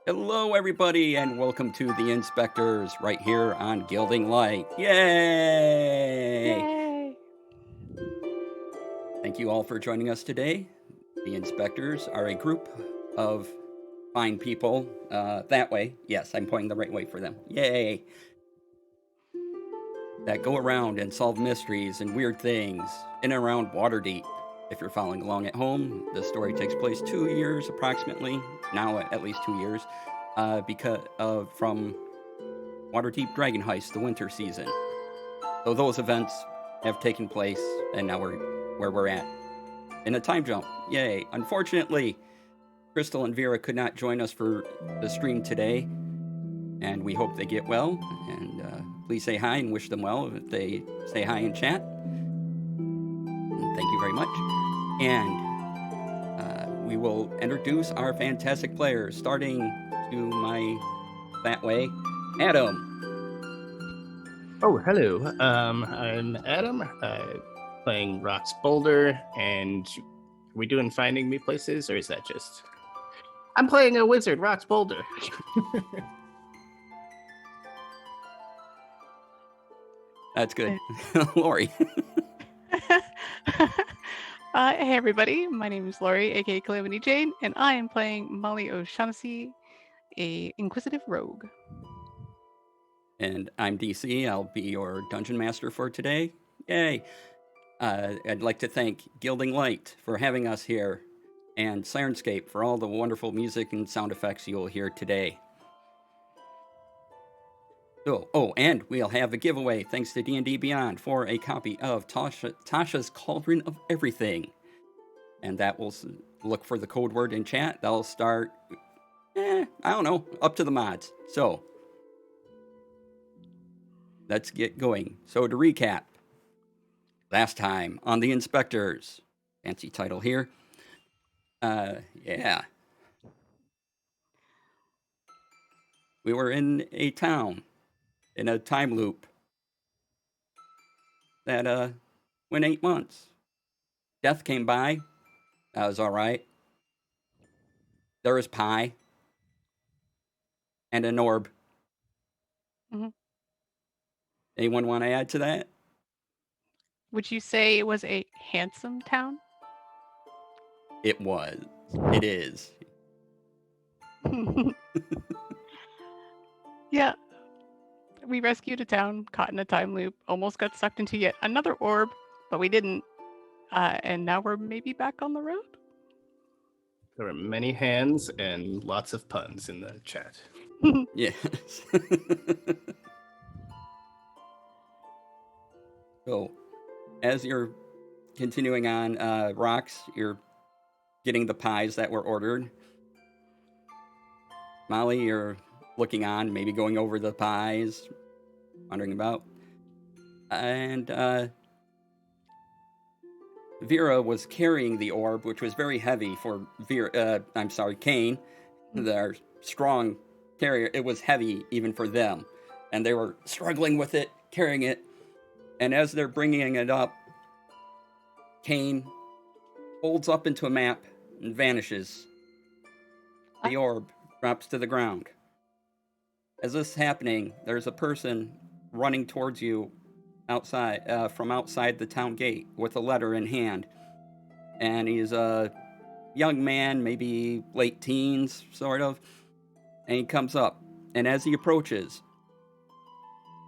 Hello, everybody, and welcome to the Inspectors right here on Gilding Light. Yay! Yay! Thank you all for joining us today. The Inspectors are a group of fine people. That way, yes, I'm pointing the right way for them. Yay! That go around and solve mysteries and weird things in and around Waterdeep. If you're following along at home, the story takes place 2 years approximately, now at least 2 years, from Waterdeep Dragon Heist, the winter season. So those events have taken place, and now we're where we're at. In a time jump, yay. Unfortunately, Crystal and Vera could not join us for the stream today, and we hope they get well. And please say hi and wish them well if they say hi in chat. And thank you very much. And we will introduce our fantastic players, starting to my that way, Adam. Oh, hello. I'm Adam, playing Rox Boulder, and are we doing Finding Me Places, or is that just... I'm playing a wizard, Rox Boulder. That's good. Lori. Hey everybody, my name is Lori, aka Calamity Jane, and I am playing Molly O'Shaughnessy, a Inquisitive Rogue. And I'm DC. I'll be your dungeon master for today. Yay! I'd like to thank Gilding Light for having us here, and Sirenscape for all the wonderful music and sound effects you'll hear today. And we'll have a giveaway thanks to D&D Beyond for a copy of Tasha's Cauldron of Everything. And that will look for the code word in chat. That'll start, I don't know, up to the mods. So, let's get going. So to recap, last time on the Inspectors, fancy title here. We were in a town, in a time loop that went 8 months. Death came by. That was all right. There was pie and an orb. Mhm. Anyone want to add to that? Would you say it was a handsome town? It was. It is. Yeah. We rescued a town, caught in a time loop, almost got sucked into yet another orb, but we didn't. And now we're maybe back on the road? There are many hands and lots of puns in the chat. Yes. So, as you're continuing on, Rox, you're getting the pies that were ordered. Molly, you're looking on, maybe going over the pies, wondering about. And Vera was carrying the orb, which was very heavy for Kane, their strong carrier. It was heavy even for them. And they were struggling with it, carrying it. And as they're bringing it up, Kane folds up into a map and vanishes. The orb drops to the ground. As this is happening, there's a person running towards you outside, from outside the town gate with a letter in hand. And he's a young man, maybe late teens, sort of. And he comes up. And as he approaches,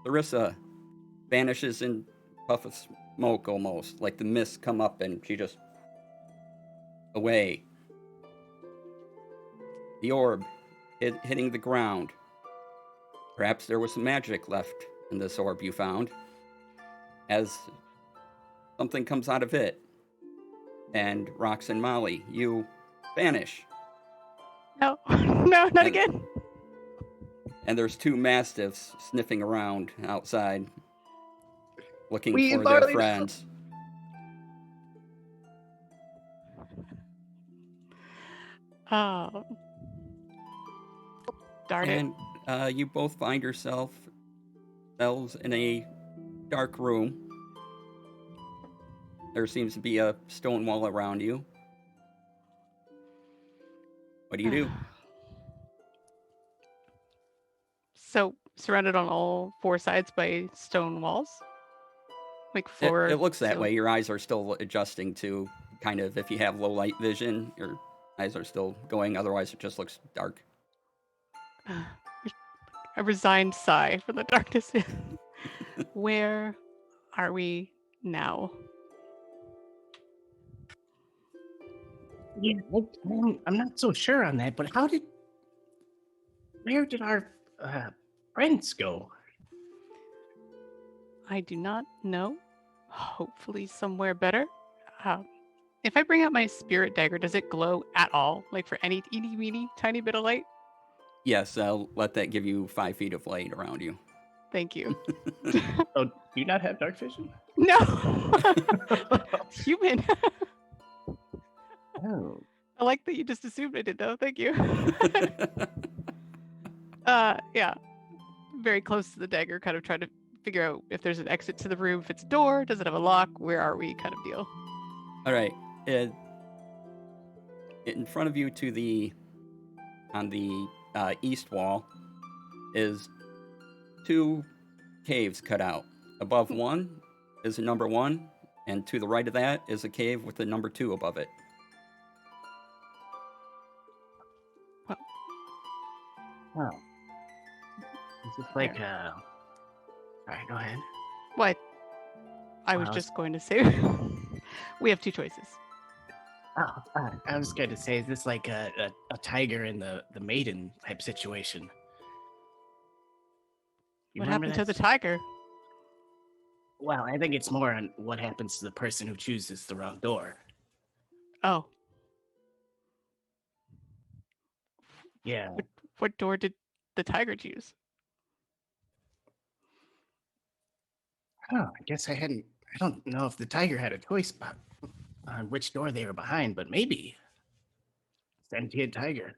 Larissa vanishes in a puff of smoke almost. Like the mists come up and she just away. The orb hitting the ground. Perhaps there was some magic left in this orb you found. As something comes out of it. And Rox and Molly, you vanish. No, no, not again. And there's 2 mastiffs sniffing around outside, looking We for their barley friends. Oh. Darn it. And you both find yourselves in a dark room. There seems to be a stone wall around you. What do you do? So surrounded on all four sides by stone walls, like It floor. looks that So way. Your eyes are still adjusting to kind of, if you have low light vision, your eyes are still going. Otherwise, it just looks dark. a resigned sigh from the darkness. Where are we now? Yeah, I'm not so sure on that, but where did our friends go? I do not know. Hopefully somewhere better. If I bring out my spirit dagger, does it glow at all? Like for any teeny weeny tiny bit of light? Yes, I'll let that give you 5 feet of light around you. Thank you. Oh, do you not have dark vision? No! Human. Oh. I like that you just assumed I did though. Thank you. Yeah. Very close to the dagger, kind of trying to figure out if there's an exit to the room, if it's a door, does it have a lock, where are we, kind of deal. All right. In front of you on the east wall is 2 caves cut out. Above one is a number 1, and to the right of that is a cave with a number 2 above it. Oh. Is this like Sorry, go ahead. What? I was Well, just going to say we have 2 choices. Oh, I was going to say, is this like a tiger and the maiden type situation? You What remember happened to the that? tiger? Well, I think it's more on what happens to the person who chooses the wrong door. Oh, Yeah. what door did the tiger choose? Oh, I guess I don't know if the tiger had a choice on which door they were behind, but maybe. Sentient tiger.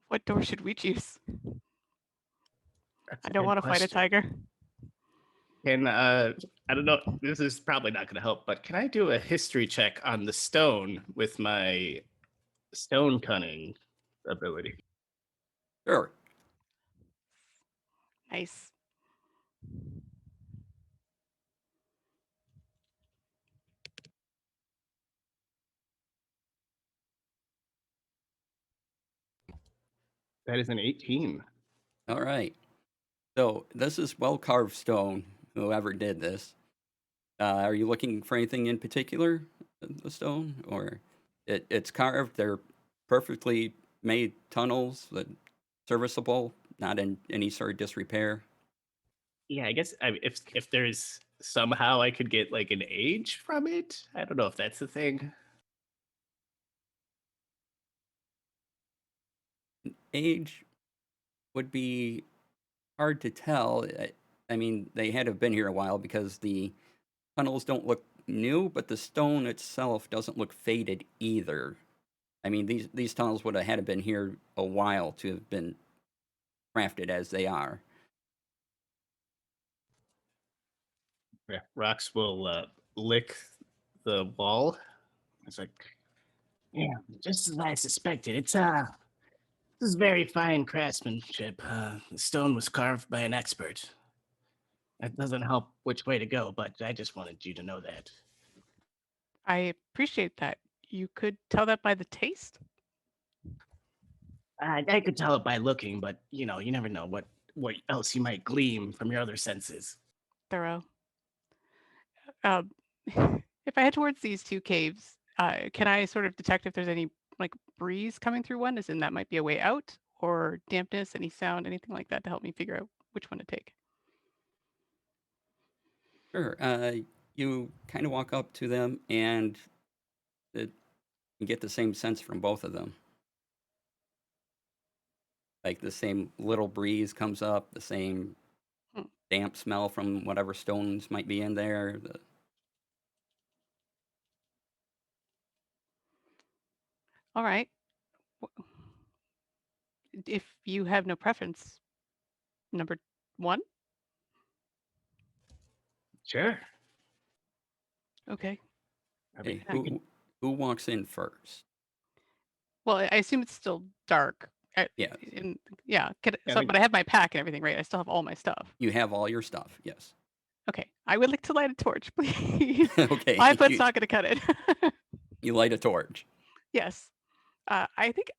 What door should we choose? That's I a don't good want to fight a question. tiger. Can I don't know. This is probably not going to help, but can I do a history check on the stone with my stone cunning ability? Sure. Nice. That is an 18. All right. So this is well carved stone. Whoever did this. Are you looking for anything in particular, the stone, or it's carved? They're perfectly made tunnels that serviceable, not in any sort of disrepair. Yeah, I guess if there's somehow I could get like an age from it, I don't know if that's the thing. Age would be hard to tell. I mean, they had to have been here a while because the tunnels don't look new, but the stone itself doesn't look faded either. I mean, these tunnels would have had to been here a while to have been crafted as they are. Yeah, Rox will lick the wall. It's like, yeah, just as I suspected. This is very fine craftsmanship. The stone was carved by an expert. That doesn't help which way to go, but I just wanted you to know that. I appreciate that. You could tell that by the taste. I could tell it by looking, but you know, you never know what else you might glean from your other senses. Thorough. Um, if I head towards these 2 caves, can I sort of detect if there's any like breeze coming through one, as in that might be a way out, or dampness, any sound, anything like that to help me figure out which one to take? Sure. You kind of walk up to them, and you get the same sense from both of them. Like the same little breeze comes up, the same Hmm. damp smell from whatever stones might be in there. All right. If you have no preference, number 1. Sure. Okay. I mean, Hey, I could, who walks in first? Well, I assume it's still dark, Yes. Yeah. I think But I have my pack and everything, right? I still have all my stuff. You have all your stuff. Yes. Okay. I would like to light a torch, please. Okay. 5 foot's not going to cut it. You light a torch. Yes. I think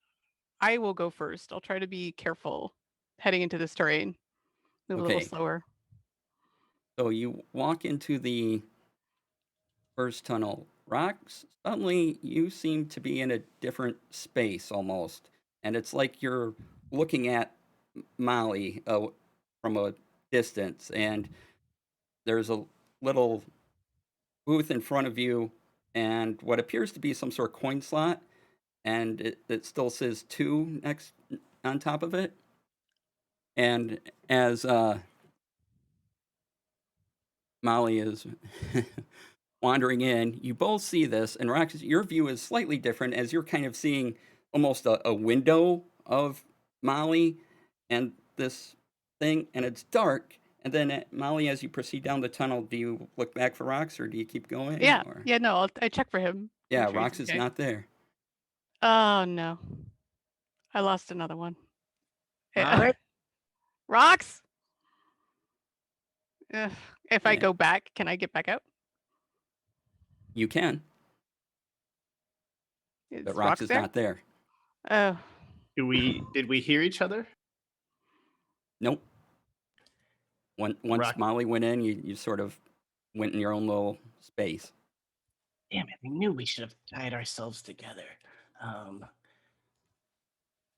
I will go first. I'll try to be careful heading into this terrain. Move a little Okay. slower. So you walk into the first tunnel. Rocks, suddenly you seem to be in a different space almost. And it's like you're looking at Molly from a distance. And there's a little booth in front of you and what appears to be some sort of coin slot. And it still says two next on top of it. And as Molly is wandering in, you both see this, and Rox, your view is slightly different as you're kind of seeing almost a window of Molly and this thing, and it's dark. And then, Molly, as you proceed down the tunnel, do you look back for Rox, or do you keep going? Yeah. Or Yeah. No, I check for him. yeah, Make sure he's Rox is okay. not there. Oh no. I lost another one. Molly? Rocks? Ugh. If I Yeah, go back, can I get back out? you can, Is but Rox Rocks is there? not there. Oh. Did we hear each other? Nope. Once Rock. Molly went in, you sort of went in your own little space. Damn it! I knew we should have tied ourselves together.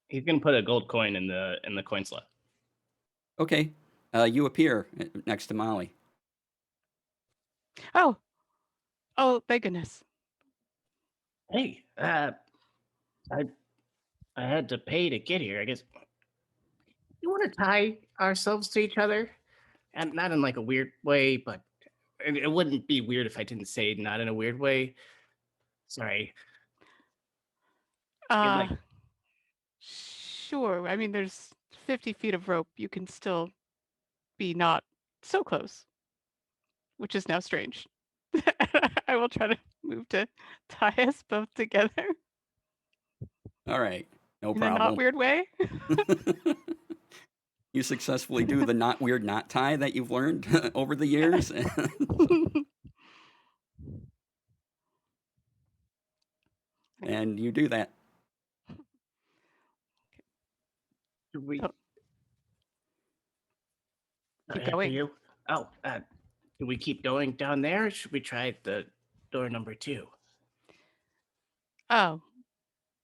He's gonna put a gold coin in the coin slot. Okay, you appear next to Molly. Oh. Oh, thank goodness. Hey, I had to pay to get here. I guess you want to tie ourselves to each other, and not in like a weird way, but it wouldn't be weird if I didn't say not in a weird way. Sorry. You'd Uh, like sure. I mean, there's 50 feet of rope. You can still be not so close, which is now strange. I will try to move to tie us both together All right, no in a not problem. weird way. You successfully do the not weird knot tie that you've learned over the years. And you do that. should we Oh, keep after going. you? Oh, do we keep going down there? Or should we try the door number 2? Oh,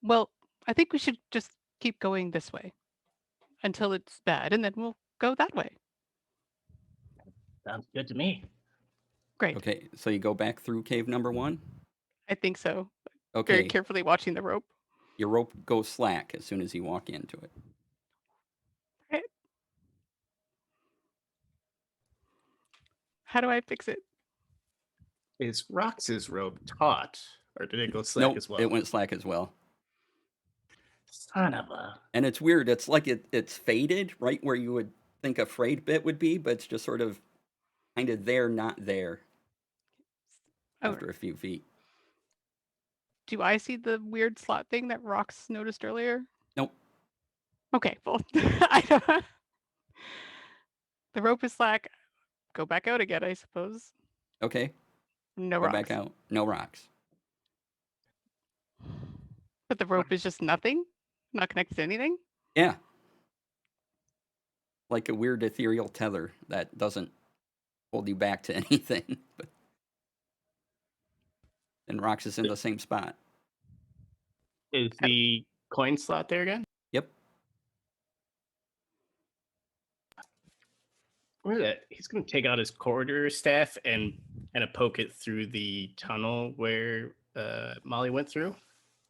well, I think we should just keep going this way until it's bad, and then we'll go that way. Sounds good to me. Great. Okay, so you go back through cave number 1. I think so. Very Okay, carefully watching the rope. your rope goes slack as soon as you walk into it. Right. How do I fix it? Is Rox's rope taut, or did it go slack Nope, as well? it went slack as well. Son of a. And it's weird. It's like it's faded right where you would think a frayed bit would be, but it's just sort of kind of there, not there Oh, after a few feet. do I see the weird slot thing that Rox noticed earlier? Nope. Okay, well, I don't. The rope is slack. Go back out again, I suppose. Okay, No go back rocks. out. No rocks. But the rope is just nothing? Not connected to anything? Yeah. Like a weird ethereal tether that doesn't hold you back to anything. But and rocks is in the same spot. Is the coin slot there again? Yep. He's gonna take out his corridor staff and kind of poke it through the tunnel where Molly went through.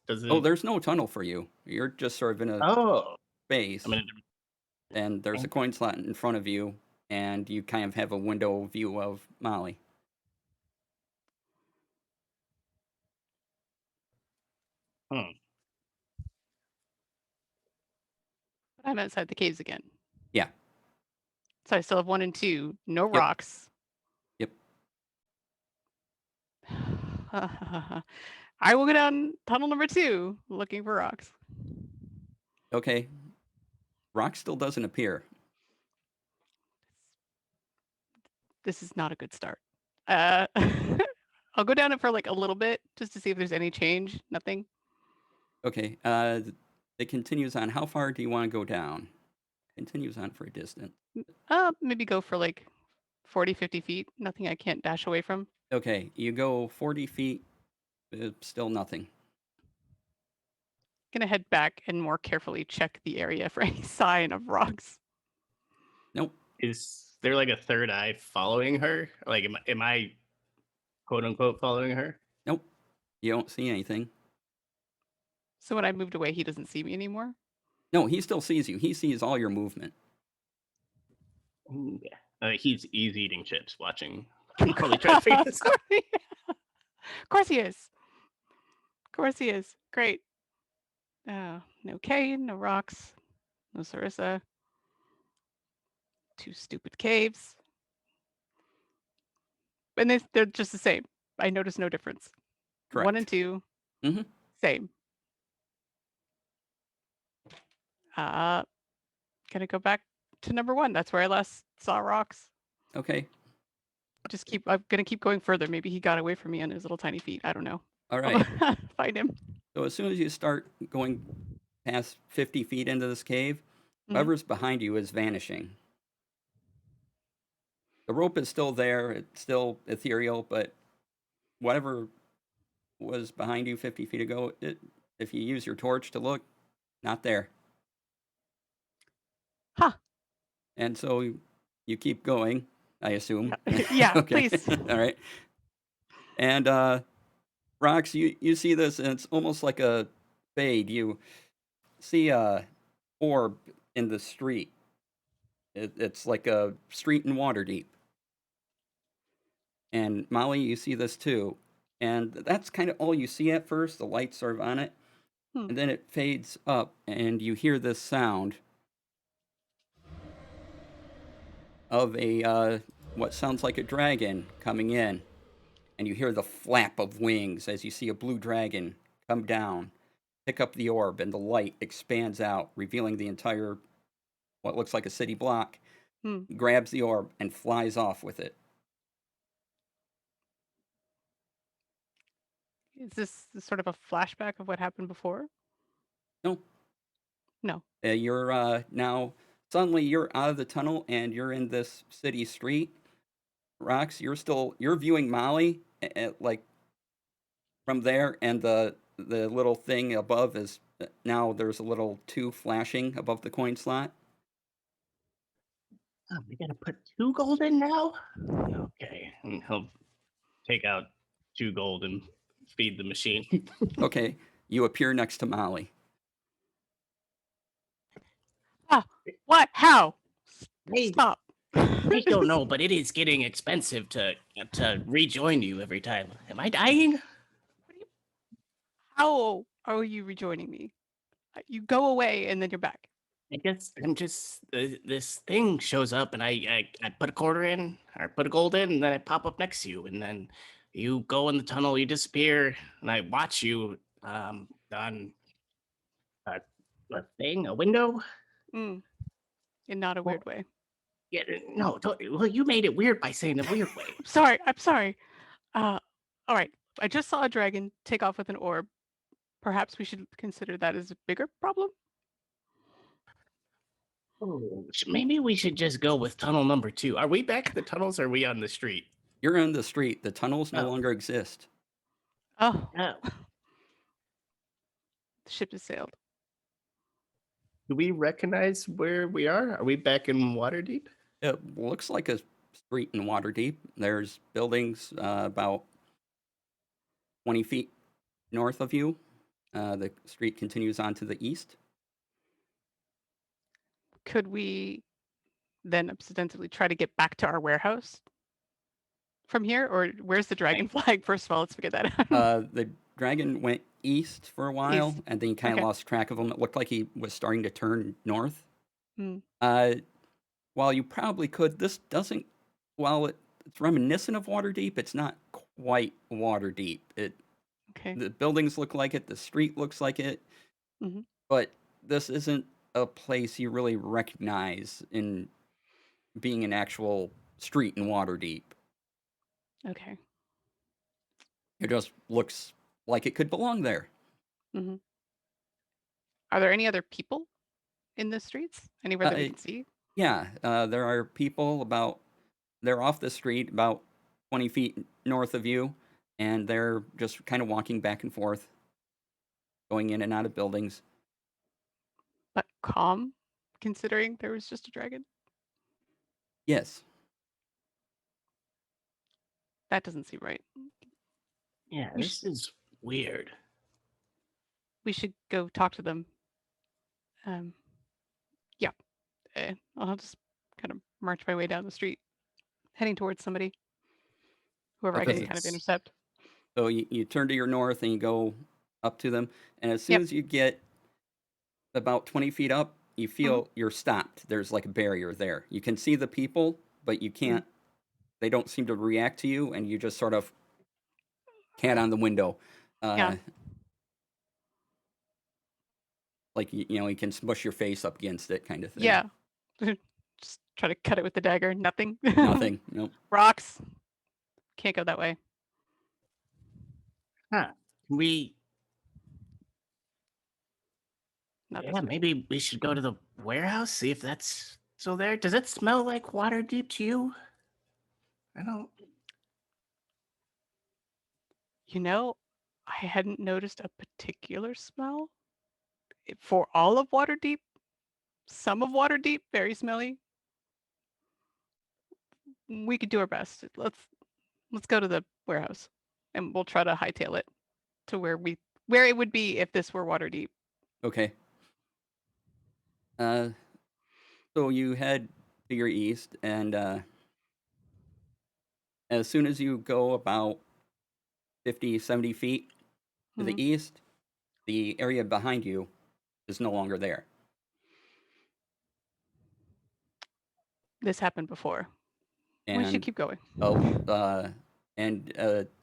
Does it? Oh, there's no tunnel for you. You're just sort of in a Oh, space, I'm in a and there's a coin slot in front of you, and you kind of have a window view of Molly. Hmm. But I'm outside the caves again. Yeah. So I still have 1 and 2. No Yep. rocks. Yep. I will go down tunnel number 2 looking for rocks. Okay. Rock still doesn't appear. This is not a good start. I'll go down it for like a little bit just to see if there's any change. Nothing. Okay. It continues on. How far do you want to go down? Continues on for a distance. Maybe go for like 40, 50 feet. Nothing I can't dash away from. Okay. You go 40 feet. Still nothing. Gonna head back and more carefully check the area for any sign of rocks. Nope. Is there like a third eye following her? Like, am I quote unquote following her? Nope. You don't see anything. So when I moved away, he doesn't see me anymore. No, he still sees you. He sees all your movement. Ooh, yeah. He's eating chips, watching. Probably trying to figure this out. Of course he is. Of course he is. Great. No Kane, no rocks, no Sarissa. 2 stupid caves. And they're just the same. I notice no difference. Correct. 1 and 2, Mm-hmm. same. Gonna go back to number 1. That's where I last saw rocks. Okay. I'm gonna keep going further. Maybe he got away from me on his little tiny feet. I don't know. All right. Find him. So as soon as you start going past 50 feet into this cave, whoever's behind you is vanishing. The rope is still there. It's still ethereal, but whatever was behind you 50 feet ago, if you use your torch to look, not there. Huh. And so you keep going, I assume. Yeah, Okay. please. All right. And Rox, you see this, and it's almost like a fade. You see a orb in the street. It's like a street in Waterdeep. And Molly, you see this too. And that's kind of all you see at first. The lights are on it. And then it fades up, and you hear this sound of a what sounds like a dragon coming in. And you hear the flap of wings as you see a blue dragon come down, pick up the orb, and the light expands out, revealing the entire, what looks like a city block. Grabs the orb and flies off with it. Is this sort of a flashback of what happened before? No. No. You're now, suddenly you're out of the tunnel and you're in this city street. Rox, you're viewing Molly like from there, and the little thing above is now there's a little 2 flashing above the coin slot. Oh, we gotta put 2 gold in now? Okay. And he'll take out 2 gold and feed the machine. Okay, you appear next to Molly. What? How? Hey, Stop. I don't know, but it is getting expensive to rejoin you every time. Am I dying? How are you rejoining me? You go away and then you're back. I guess I'm just this thing shows up and I put a quarter in or put a gold in and then I pop up next to you and then you go in the tunnel, you disappear, and I watch you on a thing, a window. In not a weird way. Yeah, no, well, you made it weird by saying a weird way. I'm sorry. All right. I just saw a dragon take off with an orb. Perhaps we should consider that as a bigger problem. Oh, maybe we should just go with tunnel number 2. Are we back at the tunnels or are we on the street? You're on the street. The tunnels no longer exist. Oh. Oh. The ship has sailed. Do we recognize where we are? Are we back in Waterdeep? It looks like a street in Waterdeep. There's buildings about 20 feet north of you. The street continues on to the east. Could we then ostensibly try to get back to our warehouse from here? Or where's the dragon flag? First of all, let's figure that out. The dragon went east for a while, and then you kind of lost track of him. It looked like he was starting to turn north. While you probably could, this doesn't, while it's reminiscent of Waterdeep, it's not quite Waterdeep. The buildings look like it, the street looks like it, but this isn't a place you really recognize in being an actual street in Waterdeep. Okay. It just looks like it could belong there. Hmm. Are there any other people in the streets? Anywhere that we Uh, can see? yeah, there are people they're off the street about 20 feet north of you, and they're just kind of walking back and forth, going in and out of buildings. But calm, considering there was just a dragon? Yes. That doesn't seem right. Yeah, We, this is weird. we should go talk to them. Yeah, I'll just kind of march my way down the street, heading towards somebody, whoever I can Okay. kind of intercept. So you turn to your north and you go up to them, and as soon Yep. as you get about 20 feet up, you Hmm. feel you're stopped. There's like a barrier there. You can see the people, but you Hmm. can't, they don't seem to react to you, and you just sort of cat on the window. Yeah. Uh, like, you can smush your face up against it kind of thing. Yeah. Just try to cut it with the dagger. Nothing. Nothing. Nope. Rocks. Can't go that way. Huh. We Not this Yeah, way. maybe we should go to the warehouse, see if that's still there. Does it smell like water deep to you? I don't. You know, I hadn't noticed a particular smell for all of Waterdeep. Some of Waterdeep, very smelly. We could do our best. Let's go to the warehouse, and we'll try to hightail it to where it would be if this were Waterdeep. Okay. Uh, so you head to your east, and as soon as you go about 50, 70 feet to Hmm. the east, the area behind you is no longer there. This happened before. We should And keep going. oh,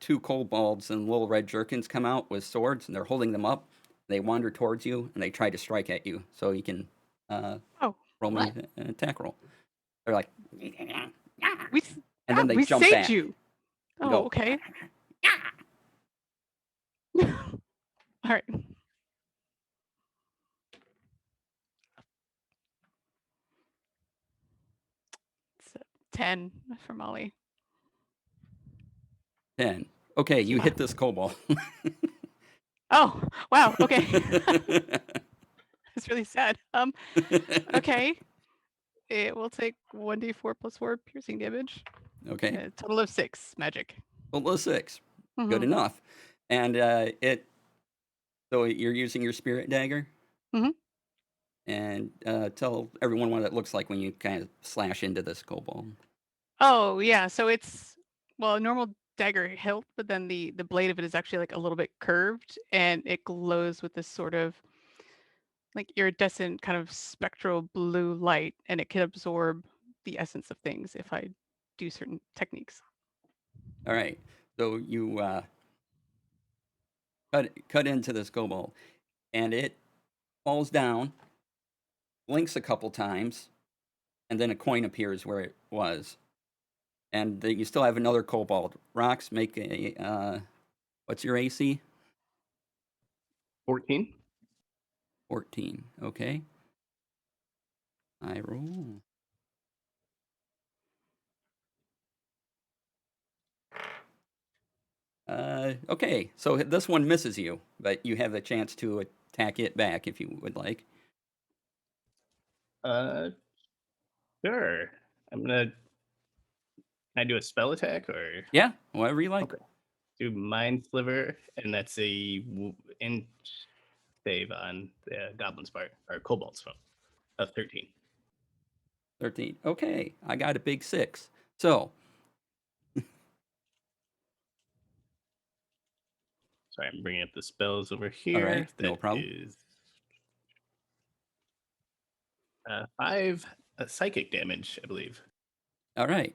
two kobolds in little red jerkins come out with swords, and they're holding them up. They wander towards you, and they try to strike at you. So you can Oh, roll me What? an attack roll. They're like, we and then they we jump saved back you. and Oh, go. okay. All right. It's 10 for Molly. 10. Okay, you Wow. hit this kobold. Oh, wow. Okay. It's really sad. Okay. It will take 1d4 plus 4 piercing damage. Okay. A total of 6 magic. Total of 6. Good Mhm. enough. And so you're using your spirit dagger? Mhm. And tell everyone what it looks like when you kind of slash into this kobold. Oh, yeah. So it's a normal dagger hilt, but then the blade of it is actually like a little bit curved, and it glows with this sort of like iridescent kind of spectral blue light, and it can absorb the essence of things if I do certain techniques. All right. So you cut into this kobold, and it falls down, blinks a couple times, and then a coin appears where it was. And you still have another kobold. Rocks, make a what's your AC? 14? 14. Okay. I roll. Okay, so this one misses you, but you have a chance to attack it back if you would like. Uh, sure. I'm gonna. Can I do a spell attack or Yeah, whatever you like. Okay. Do Mind Sliver, and that's inch save on the Goblin's part or Kobold's phone of 13. 13. Okay, I got a big 6. So, Sorry, I'm bringing up the spells over all here. right, no That problem. is 5 psychic damage, I believe. All right.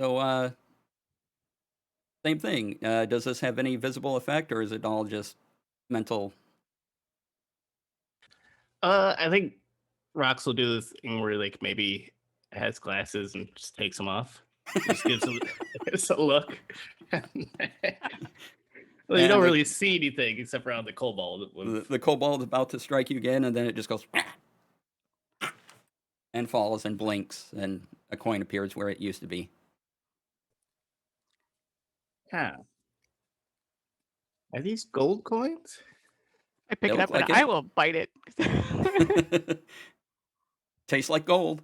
So, same thing. Does this have any visible effect, or is it all just mental? I think Rox will do this thing where like maybe has glasses and just takes them off. Just gives us a look. Well, you don't And really see anything except around the kobold. the kobold is about to strike you again, and then it just goes and falls and blinks, and a coin appears where it used to be. Yeah. Are these gold coins? I pick They it look up like and it. I will bite it. Tastes like gold.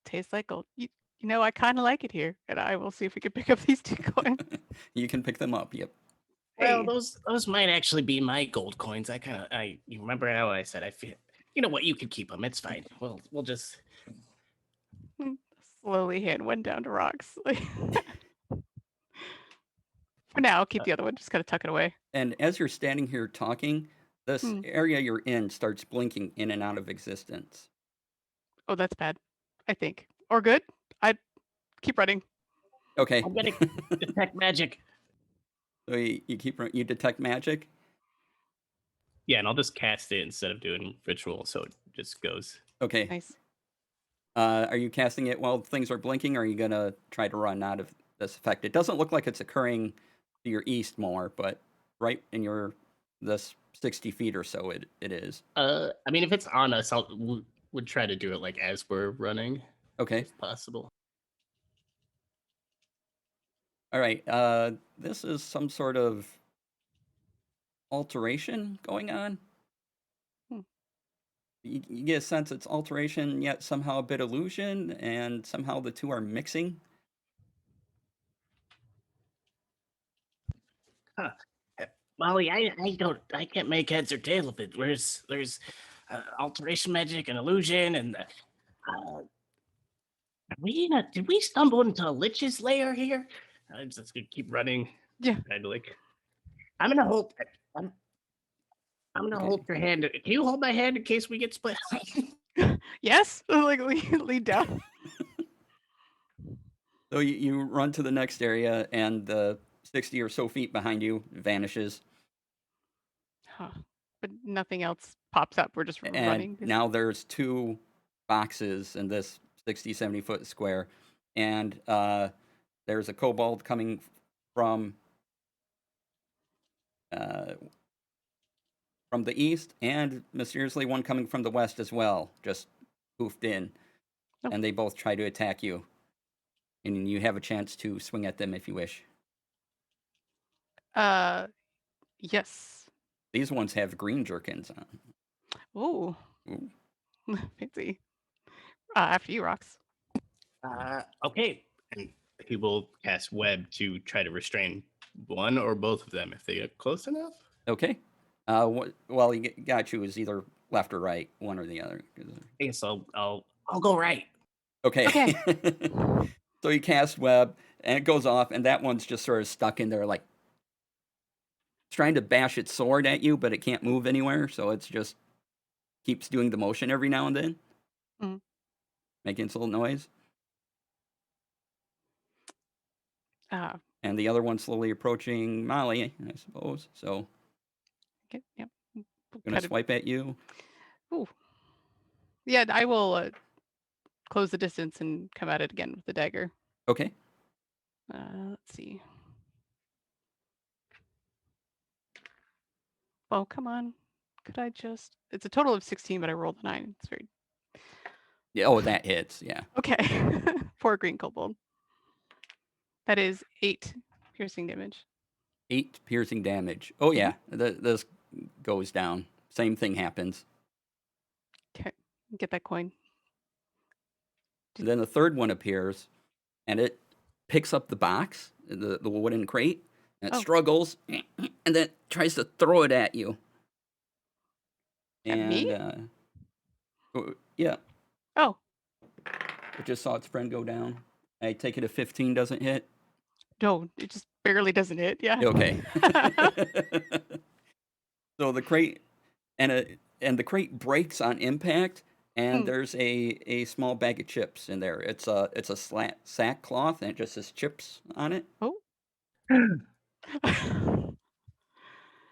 Tastes like gold. You know, I kind of like it here, and I will see if we can pick up these 2 coins. You can pick them up. Yep. Well, Hey. those might actually be my gold coins. You remember how I said I feel. You know what? You can keep them. It's fine. We'll just. Slowly hand one down to Rox. For now, I'll keep the other one. Just kind of tuck it away. And as you're standing here talking, this Hmm. area you're in starts blinking in and out of existence. Oh, that's bad. I think. Or good. I keep running. Okay. I'm gonna detect magic. So you detect magic. Yeah, and I'll just cast it instead of doing ritual, so it just goes. Okay. Nice. Are you casting it while things are blinking, or are you gonna try to run out of this effect? It doesn't look like it's occurring to your east more, but right in your this 60 feet or so, it is. I mean, if it's on us, would try to do it like as we're running, Okay. if possible. All right. This is some sort of alteration going on. Hmm. You get a sense it's alteration, yet somehow a bit illusion, and somehow the two are mixing. Huh. Molly, I can't make heads or tail of it. There's alteration magic and illusion, and did we stumble into a lich's lair here? I'm just gonna keep running. Yeah. Kind of like, I'm gonna hold. I'm gonna Okay. hold your hand. Can you hold my hand in case we get split? Yes. Like lead down. So you run to the next area, and the 60 or so feet behind you vanishes. Huh. But nothing else pops up. We're just And running. now there's 2 boxes in this 60, 70-foot square. And there's a kobold coming uh, from the east, and mysteriously one coming from the west as well, just poofed in. Oh. And they both try to attack you. And you have a chance to swing at them if you wish. Yes. These ones have green jerkins on. Ooh. Ooh. Fancy. After you, Rox. Okay. And he will cast web to try to restrain one or both of them if they get close enough. Okay. Well, he got you is either left or right, one or the other. I guess I'll go right. Okay. Okay. So you cast web, and it goes off, and that one's just sort of stuck in there, like trying to bash its sword at you, but it can't move anywhere, so it's just keeps doing the motion every now and then, Mm. making its little noise. Uh, And the other one slowly approaching Molly, I suppose. So okay, yep. gonna swipe at you. Ooh. Yeah, I will close the distance and come at it again with the dagger. Okay. Let's see. Oh, come on. Could I just... It's a total of 16, but I rolled a 9. It's very... Yeah. Oh, that hits. Yeah. Okay. 4 green kobold. That is 8 piercing damage. 8 piercing damage. Oh yeah. This goes down. Same thing happens. Okay. Get that coin. And then the third one appears, and it picks up the box, the wooden crate, and it Oh. struggles, and then tries to throw it at you. At me? Yeah, Oh. it just saw its friend go down. I take it a 15 doesn't hit. No, it just barely doesn't hit. Yeah. Okay. So the crate and the crate breaks on impact, and there's a small bag of chips in there. It's a sackcloth, and it just says chips on it. Oh.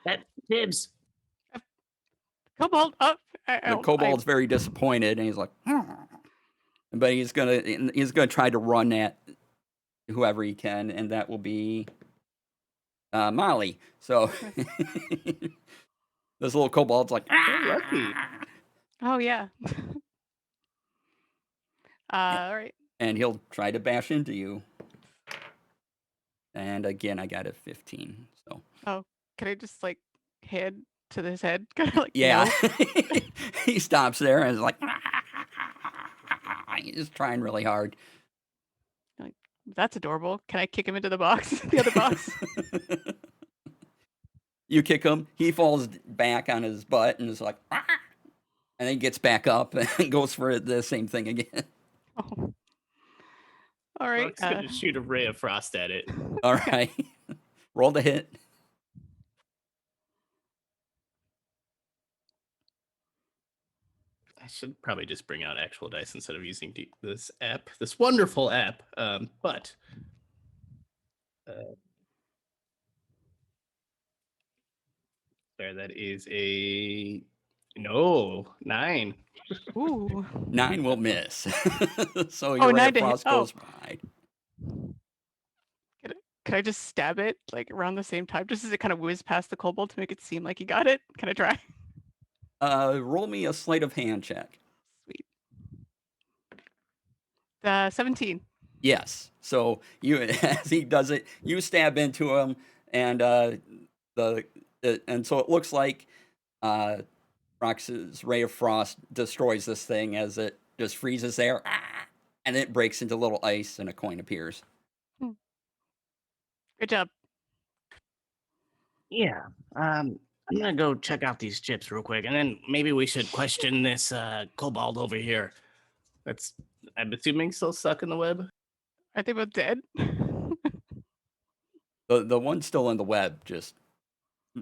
That dibs. Kobold up. The kobold's very disappointed, and he's like, but he's gonna try to run at whoever he can, and that will be Molly. So this little kobold's like, lucky. Oh yeah. All right. and he'll try to bash into you. And again, I got a 15. So Oh, can I just like head to his head? Kind of like yeah, no. he stops there and is like, he's trying really hard. Like, that's adorable. Can I kick him into the box? The other box. You kick him, he falls back on his butt and is like, and then he gets back up and goes for the same thing again. Oh. All right. Rock's gonna shoot a ray of frost at it. All right, roll the hit. I should probably just bring out actual dice instead of using this app, this wonderful app. But there, that is a 9. Ooh. 9 will miss. So Oh, your ray 9 of to hit. frost Oh. goes wide. Can I just stab it like around the same time, just as it kind of whizzed past the kobold to make it seem like he got it? Can I try? Roll me a sleight of hand check. Sweet. 17. Yes. So you, as he does it, you stab into him, and and so it looks like Rox's ray of frost destroys this thing as it just freezes there, and it breaks into little ice, and a coin appears. Good job. Yeah. I'm gonna go check out these chips real quick, and then maybe we should question this kobold over here. That's, I'm assuming, still stuck in the web. Are they both dead? The one's still in the web, just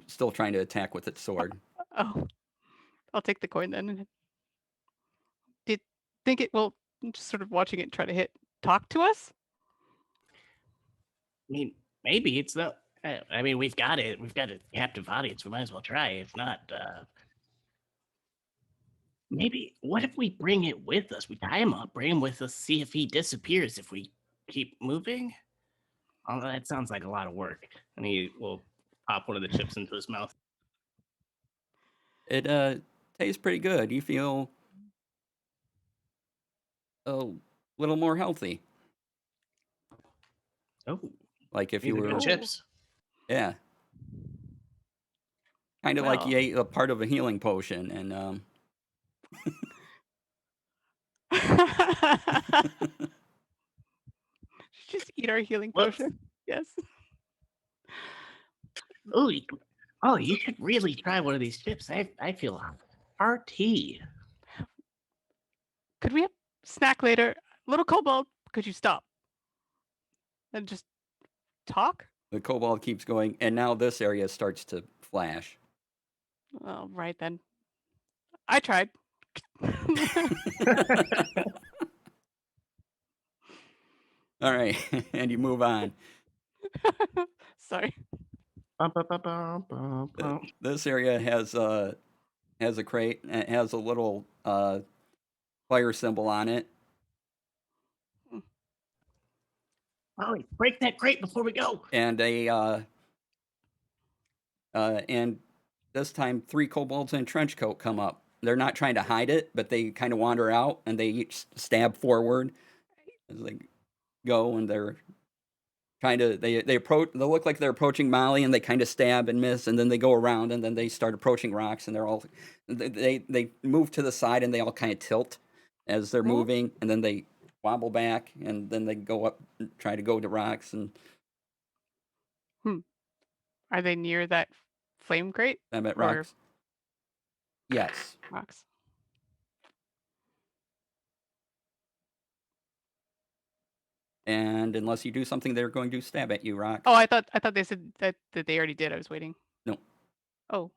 still trying to attack with its sword. Oh, I'll take the coin then. Do you think it will, just sort of watching it try to talk to us? I mean, maybe it's not. I mean, we've got it. We've got a captive audience. We might as well try. If not, maybe. What if we bring it with us? We tie him up, bring him with us, see if he disappears if we keep moving. Oh, that sounds like a lot of work. And he will pop one of the chips into his mouth. It tastes pretty good. You feel a little more healthy, Oh, like if these you are were, good chips. yeah, kind of like you ate a part of a healing potion, and Just eat our healing Whoops. potion. Yes. Oh, you should really try one of these chips. I feel hearty. Could we have snack later? Little kobold, could you stop? And just talk? the kobold keeps going, and now this area starts to flash. All right then. I tried. All right, and you move on. Sorry. This area has a crate, and it has a little fire symbol on it. Oh, break that crate before we go. And and this time 3 kobolds in a trench coat come up. They're not trying to hide it, but they kind of wander out, and they each stab forward as they go, and they're kind of they approach. They look like they're approaching Molly, and they kind of stab and miss, and then they go around, and then they start approaching rocks, and they're all they move to the side, and they all kind of tilt as they're moving, and then they wobble back, and then they go up and try to go to rocks, and Are they near that flame crate? I'm at Or- rocks. Yes. Rocks. And unless you do something, they're going to stab at you, Rock. Oh, I thought they said that they already did. I was waiting. No. Oh,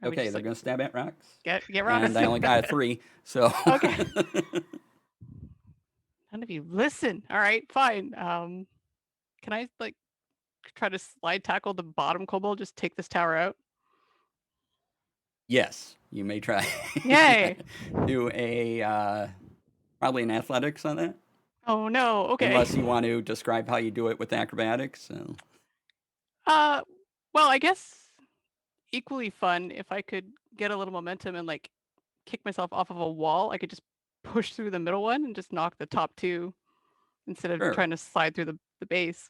Okay, can we just, they're like, going to stab at Rocks. get rocks. And I only got a 3, so. Okay. None of you listen. All right, fine. Can I like try to slide tackle the bottom kobold? Just take this tower out. Yes, you may try. Yay! Do a probably an athletics on that, Oh no. Okay. unless you want to describe how you do it with acrobatics. So. Uh, well, I guess equally fun if I could get a little momentum and like kick myself off of a wall. I could just push through the middle one and just knock the top two instead of Sure. trying to slide through the base.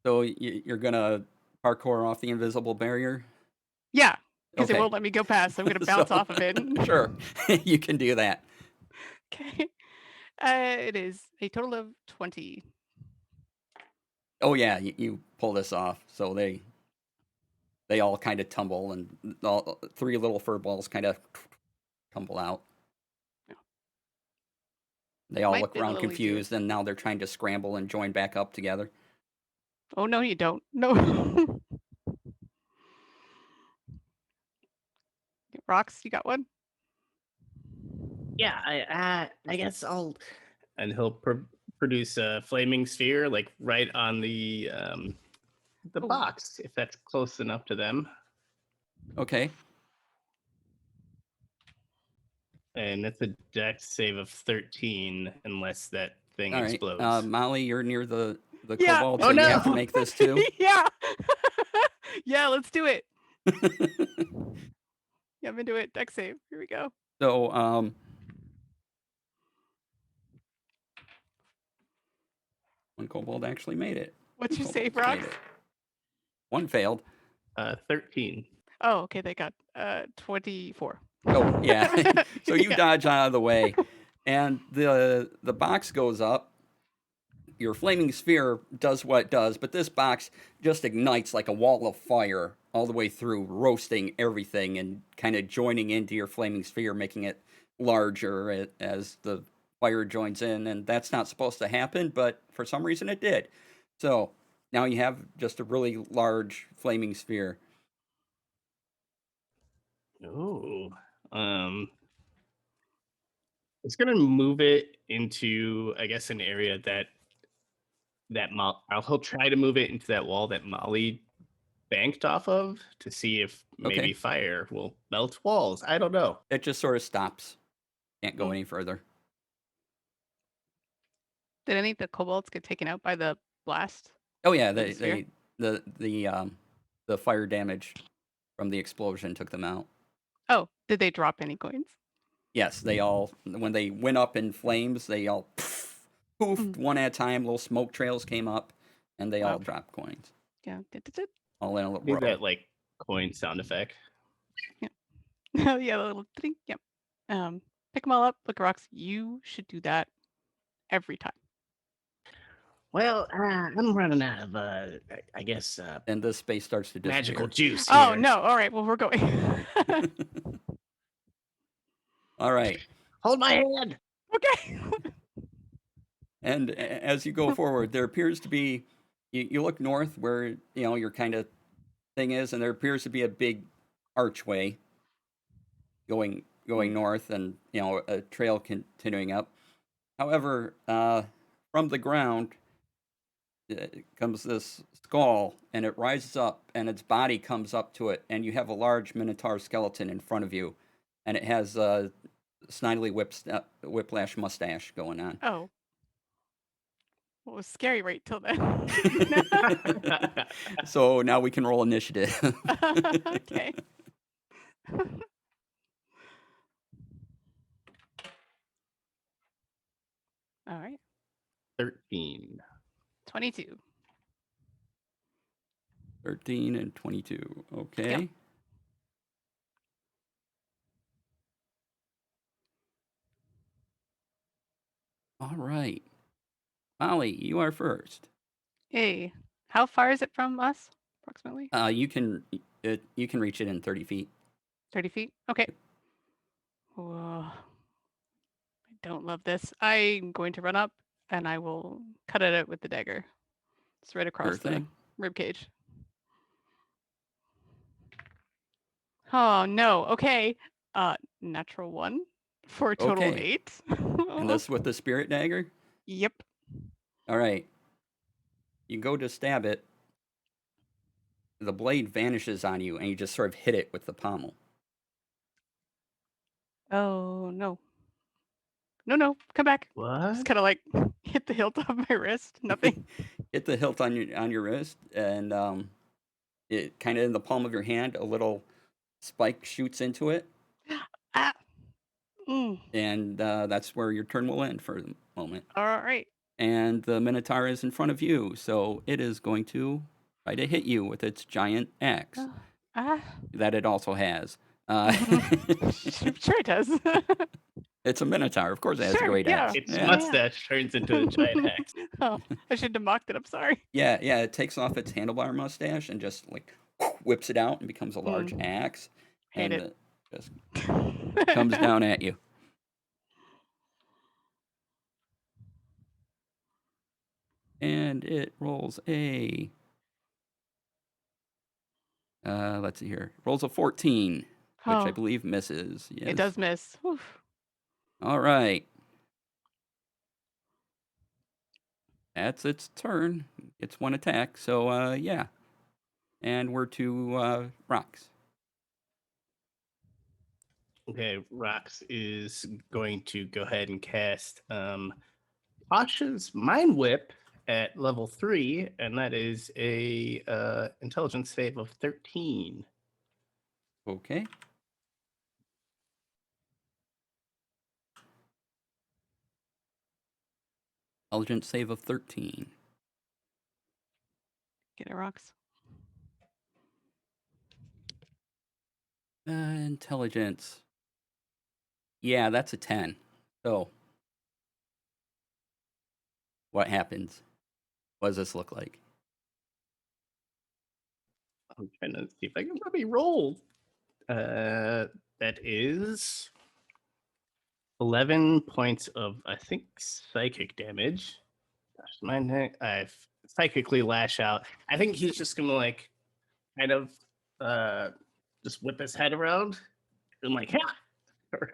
So you're gonna parkour off the invisible barrier. Yeah, because it Okay. won't let me go past. So I'm gonna bounce So off of it. sure, you can do that. Okay. It is a total of 20. Oh yeah, you pull this off. So they all kind of tumble, and all three little fur balls kind of tumble out. Yeah. They all Might look have been a around little easier. confused, and now they're trying to scramble and join back up together. Oh no, you don't. No. Rocks, you got one? Yeah, I guess I'll. And he'll produce a flaming sphere, like right on the Oh. box, if that's close enough to them. Okay. And that's a dex save of 13, unless that thing All right. explodes. Molly, you're near the Yeah. cobalt, Oh, so you have to no! make this too. Yeah. Yeah, let's do it. Yeah, I'm into it. Deck save. Here we go. So one kobold actually made it. What's Two your save, kobolds made Rocks? it. One failed. 13. Oh, okay, they got 24. Oh yeah. So you Yeah. dodge out of the way, and the box goes up. Your flaming sphere does what it does, but this box just ignites like a wall of fire all the way through, roasting everything and kind of joining into your flaming sphere, making it larger as the fire joins in. And that's not supposed to happen, but for some reason it did. So now you have just a really large flaming sphere. Oh. It's gonna move it into, I guess, an area he'll try to move it into that wall that Molly banked off of to see if maybe Okay. fire will melt walls. I don't know. It just sort of stops. Can't go Mm. any further. Did any of the kobolds get taken out by the blast? Oh yeah, The sphere? the fire damage from the explosion took them out. Oh, did they drop any coins? Yes, they all when they went up in flames, they all poofed one at a time. Little smoke trails came up, and they all Wow. dropped coins Yeah. all in a Need row. that like coin sound effect. Oh, yeah, the little ding. Yep. Pick them all up. Look, Rocks, you should do that every time. Well, I'm running out of, I guess, And this space starts to disappear. magical juice Oh, here. no. All right. Well, we're going. All right, Hold my hand. Okay. and as you go forward, there appears to be you look north where your kind of thing is, and there appears to be a big archway going north, and a trail continuing up. However, from the ground comes this skull, and it rises up, and its body comes up to it, and you have a large minotaur skeleton in front of you, and it has a snidely whiplash mustache going on. Oh. Well, it was scary right till then. So now we can roll initiative. Okay. All right. 13. 22. 13 and 22. Okay. Yep. All right. Molly, you are first. Hey, how far is it from us, approximately? You can reach it in 30 feet. 30 feet? Okay. Whoa. I don't love this. I'm going to run up and I will cut it out with the dagger. It's right across Sure the thing. rib cage. Oh no. Okay. Natural 1 for a total of Okay. 8. And this with the spirit dagger? Yep. All right. You go to stab it. The blade vanishes on you, and you just sort of hit it with the pommel. Oh, no. No, come back. Just What? kind of like hit the hilt of my wrist. Nothing. Hit the hilt on your wrist, and it kind of in the palm of your hand, a little spike shoots into it, Ah. Mm. and that's where your turn will end for the moment. All right. And the Minotaur is in front of you, so it is going to try to hit you with its giant axe Oh, ah. that it also has. Sure it does. It's a Minotaur. Of course, it has a Sure, great yeah. axe. Its Yeah. mustache turns into a giant axe. Oh, I shouldn't have mocked it. I'm sorry. Yeah, yeah. It takes off its handlebar mustache and just like whips it out and becomes a large axe, Hate and it. just comes down at you. And it rolls a. Let's see here. Rolls a 14, which I Oh, believe misses. Yes. it does miss. Oof. All right. That's its turn. It's one attack. So yeah. And we're to rocks. Okay, Rox is going to go ahead and cast Tasha's Mind Whip at level 3, and that is a intelligence save of 13. Okay. Intelligence save of 13. Get it, rocks. Intelligence. Yeah, that's a 10. So, what happens? What does this look like? I'm trying to see if I can probably roll. That is 11 points of, I think, psychic damage. Gosh, I've psychically lash out. I think he's just gonna like kind of just whip his head around and like, yeah,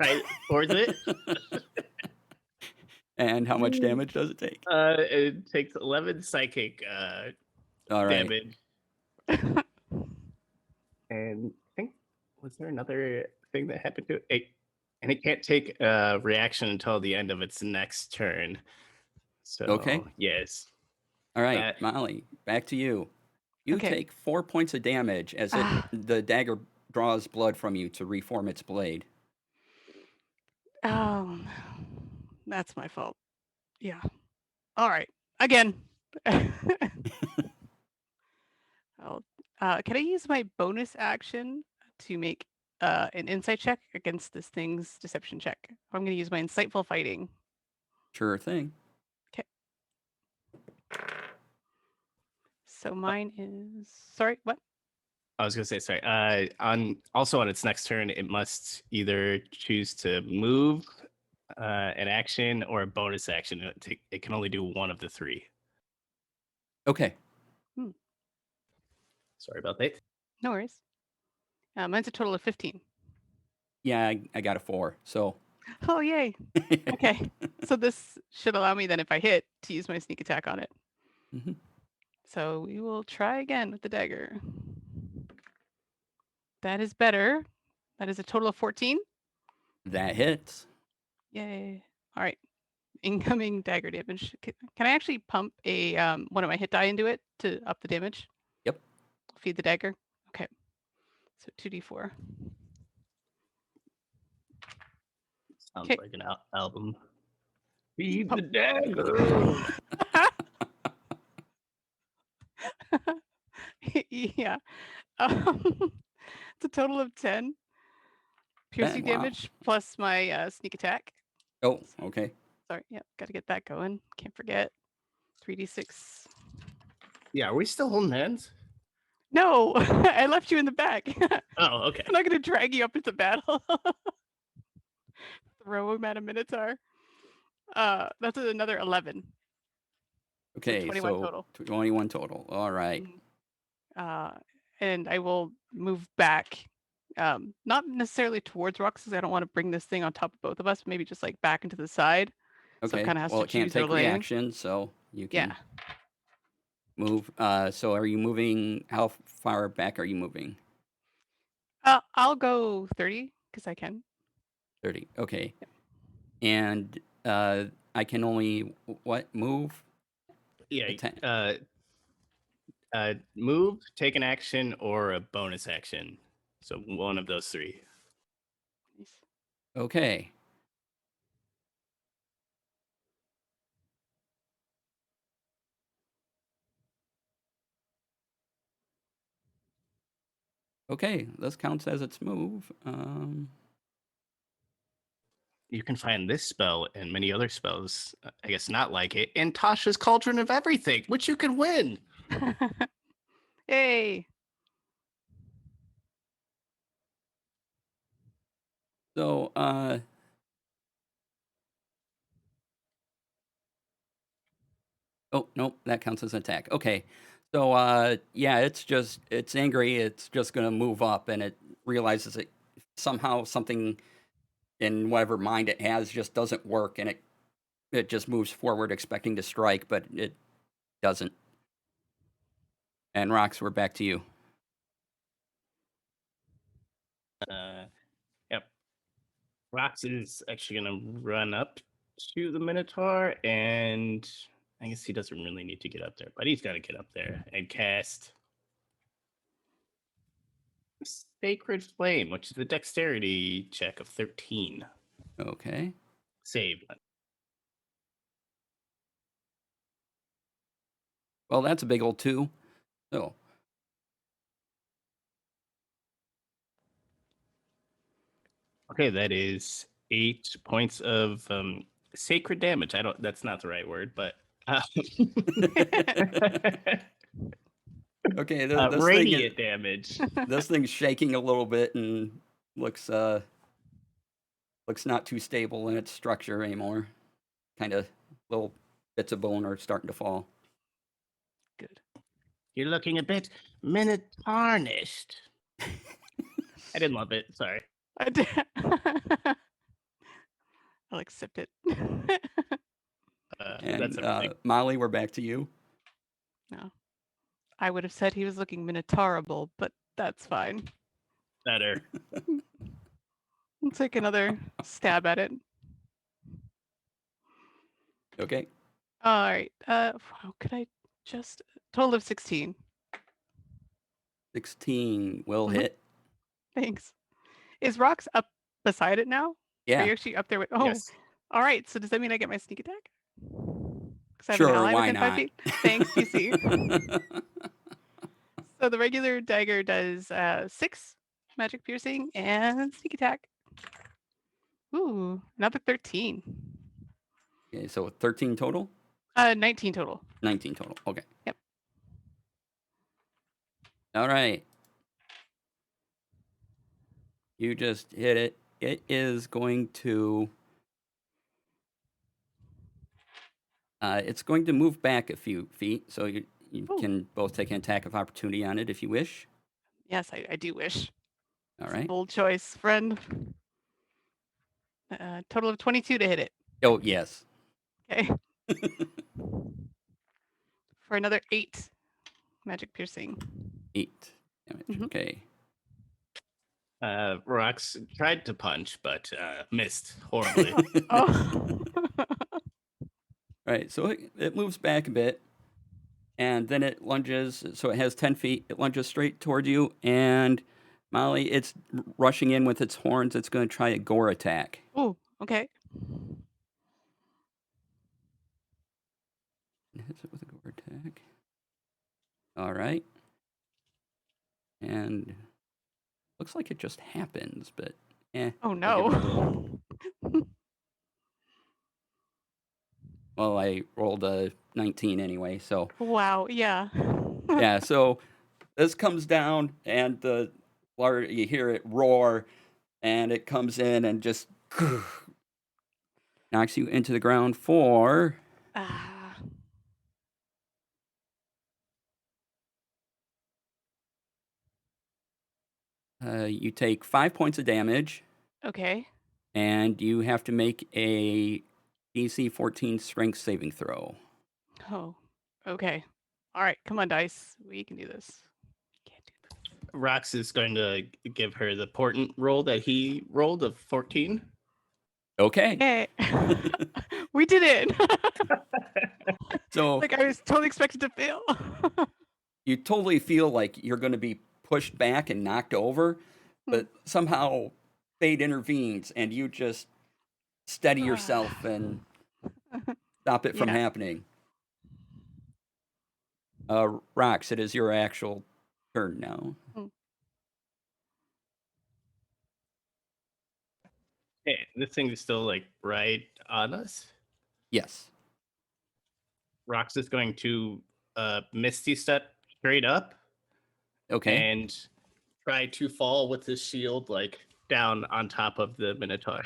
right towards it. And how much damage does it take? It takes 11 psychic All right. damage. And I think, was there another thing that happened to it? And it can't take a reaction until the end of its next turn. So, Okay. yes. All right, That- Molly, back to you. You Okay. take 4 points of damage as the dagger draws blood from you to reform its blade. Oh, that's my fault. Yeah. All right. Again. Can I use my bonus action to make an insight check against this thing's deception check? I'm going to use my insightful fighting. Sure thing. Okay. So mine is. Sorry, what? I was gonna say sorry. On its next turn, it must either choose to move an action or a bonus action. It can only do one of the three. Okay. Sorry about that. No worries. Mine's a total of 15. Yeah, I got a 4. So. Oh, yay. Okay. So this should allow me then, if I hit, to use my sneak attack on it. Mhm. So we will try again with the dagger. That is better. That is a total of 14. That hits. Yay. All right. Incoming dagger damage. Can I actually pump a one of my hit die into it to up the damage? Yep. Feed the dagger. Okay. So 2d4. Sounds Okay. like an album. Feed Pump. the dagger. Yeah. It's a total of 10 piercing wow. damage plus my sneak attack. Oh, okay. Sorry. Yep. Got to get that going. Can't forget. 3d6. Yeah, are we still holding hands? No, I left you in the back. Oh, okay. I'm not going to drag you up into battle. Throw him at a Minotaur. That's another 11. Okay, 21 so total. 21 total. All right. And I will move back, not necessarily towards rocks, because I don't want to bring this thing on top of both of us. Maybe just like back into the side. So Okay. it kind of has Well, to it can't choose their take lane. reaction, so you can Yeah. move. So are you moving? How far back are you moving? I'll go 30 because I can. 30. Okay. And I can only move? Yeah. Attack. Move, take an action, or a bonus action. So one of those three. Nice. Okay. Okay, this counts as its move. You can find this spell and many other spells, I guess not like it, in Tasha's Cauldron of Everything, which you can win. Yay! So, oh, nope, that counts as an attack. Okay. So, yeah, it's angry. It's just going to move up and it realizes it somehow something in whatever mind it has just doesn't work and it just moves forward expecting to strike, but it doesn't. And Rox, we're back to you. Yep. Rox is actually going to run up to the Minotaur, and I guess he doesn't really need to get up there, but he's got to get up there and cast Sacred Flame, which is a dexterity check of 13. Okay. Save. Well, that's a big old 2. So, Okay, that is 8 points of sacred damage. That's not the right word, but okay, this radiant damage. This thing's shaking a little bit and looks not too stable in its structure anymore. Kind of little bits of bone are starting to fall. Good. You're looking a bit tarnished. I didn't love it. Sorry. I did. I'll accept it. And that's everything. Molly, we're back to you. No. I would have said he was looking minotaurable, but that's fine. Better. I'll take another stab at it. Okay. All right. How could I just total of 16? 16 will Mhm. hit. Thanks. Is Rox up beside it now? Are Yeah. you actually up there with? Oh, Yes. all right. So does that mean I get my sneak attack? Because I have Sure, an ally why within 5 not? feet. Thanks, PC. So the regular dagger does 6 magic piercing and sneak attack. Ooh, another 13. Okay, so 13 total? 19 total. 19 total. Okay. Yep. All right. You just hit it. It is going to. It's going to move back a few feet, so you Ooh. can both take an attack of opportunity on it if you wish. Yes, I do wish. All It's a right. bold choice, friend. Total of 22 to hit it. Oh, yes. Okay. For another 8 magic piercing. 8 damage. Mhm. Okay. Rox tried to punch, but missed horribly. Oh. Right. So it moves back a bit, and then it lunges. So it has 10 feet. It lunges straight toward you, and Molly, it's rushing in with its horns. It's going to try a gore attack. Ooh, okay. It hits it with a gore attack. All right. And looks like it just happens, but Oh we'll give her a little. no. Well, I rolled a 19 anyway, so Wow, yeah. yeah. So this comes down, and you hear it roar, and it comes in and just knocks you into the ground for Ah, you take 5 points of damage, okay. and you have to make a DC 14 strength saving throw. Oh, okay. All right, come on, dice. We can do this. Can't do this. Rox is going to give her the portent roll that he rolled of 14. Okay. Yay. We did it. So Like I was totally expected to fail. you totally feel like you're going to be pushed back and knocked over, Hmm. but somehow fate intervenes and you just steady yourself and stop it from Yeah. happening. Rox, it is your actual turn now. Hmm. Hey, this thing is still like right on us. Yes. Rox is going to Misty step straight up Okay. and try to fall with his shield like down on top of the Minotaur.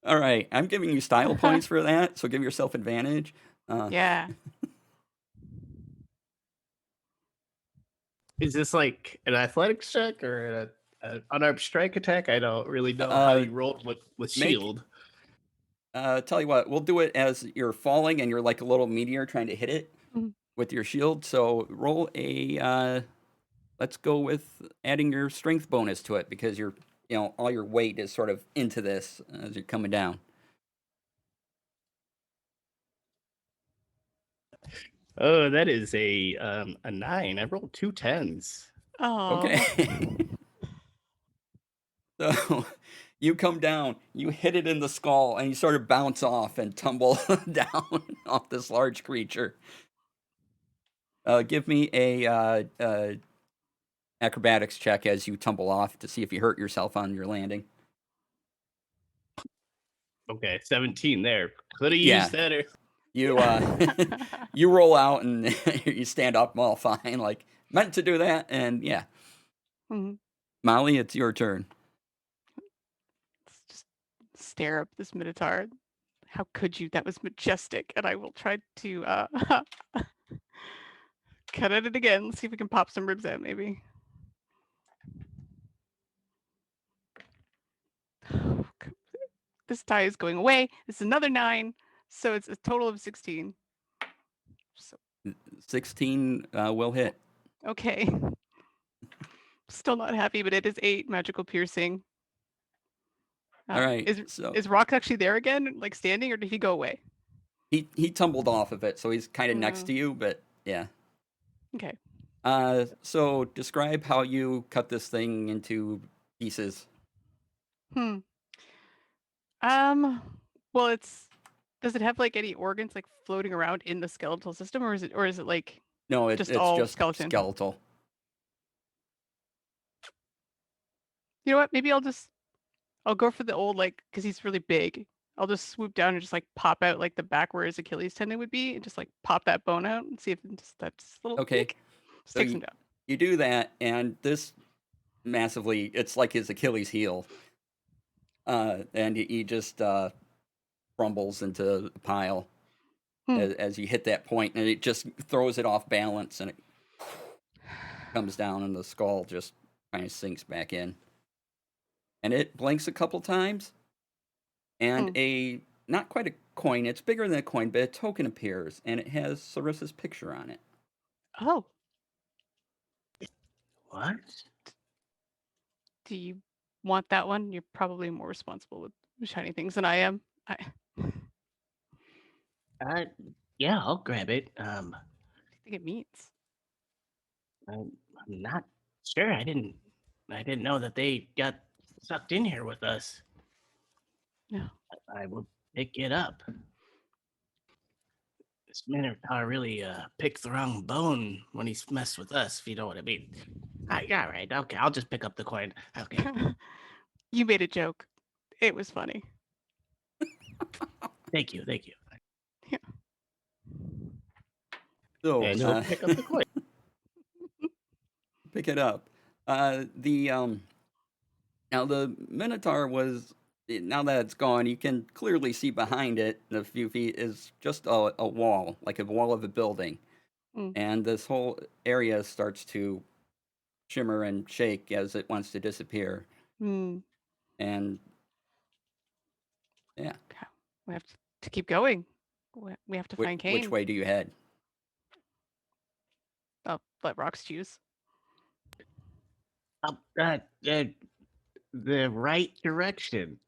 All right. I'm giving you style points for that, so give yourself advantage. Yeah. Is this like an athletics check or an unarmed strike attack? I don't really know how Uh, you rolled with make shield. Tell you what, we'll do it as you're falling and you're like a little meteor trying to hit it Mhm. with your shield. So roll a. Let's go with adding your strength bonus to it because all your weight is sort of into this as you're coming down. Oh, that is a 9. I rolled 2 10s. Okay. Oh. So you come down, you hit it in the skull, and you sort of bounce off and tumble down off this large creature. Give me a acrobatics check as you tumble off to see if you hurt yourself on your landing. Okay, 17 there. Could have Yeah, used that. you you roll out and you stand up all fine, like meant to do that, and yeah, Mhm. Molly, it's your turn. Let's just stare up this Minotaur. How could you? That was majestic. And I will try to cut at it again. Let's see if we can pop some ribs out, maybe. This die is going away. This is another 9. So it's a total of 16. So 16 will hit. okay. Still not happy, but it is 8 magical piercing. All right, Is so is Rock actually there again, like standing, or did he go away? he tumbled off of it, so he's kind of next Oh, to you, but yeah. okay. So describe how you cut this thing into pieces. Hmm. Um. Well, it's. Does it have like any organs like floating around in the skeletal system, or is it like No, just it's all just skeleton? skeletal. You know what? Maybe I'll go for the old like because he's really big. I'll just swoop down and just like pop out like the back where his Achilles tendon would be, and just like pop that bone out and see if that's a little Okay, just so takes him down. you do that, and this massively, it's like his Achilles heel, and he just crumbles into a pile Hmm. as you hit that point, and it just throws it off balance, and it comes down, and the skull just kind of sinks back in, and it blinks a couple times, and Hmm. a not quite a coin, it's bigger than a coin, but a token appears, and it has Sarissa's picture on it. Oh, What? do you want that one? You're probably more responsible with shiny things than I am. I Uh, yeah, I'll grab it. think it means. I'm not sure. I didn't know that they got sucked in here with us. No. I will pick it up. This Minotaur really picked the wrong bone when he's messed with us, if you know what I mean. Yeah, all right. Okay, I'll just pick up the coin. Okay. You made a joke. It was funny. Thank you. Thank you. Yeah. So And he'll pick up the coin. pick it up. The Now the Minotaur was now that it's gone, you can clearly see behind it a few feet is just a wall, like a wall of a building, Mm. and this whole area starts to shimmer and shake as it wants to disappear. Mm. And yeah, Okay. We have to keep going. We have to find which Kane. way do you head? I'll let Rocks choose. Uh, uh, the right direction.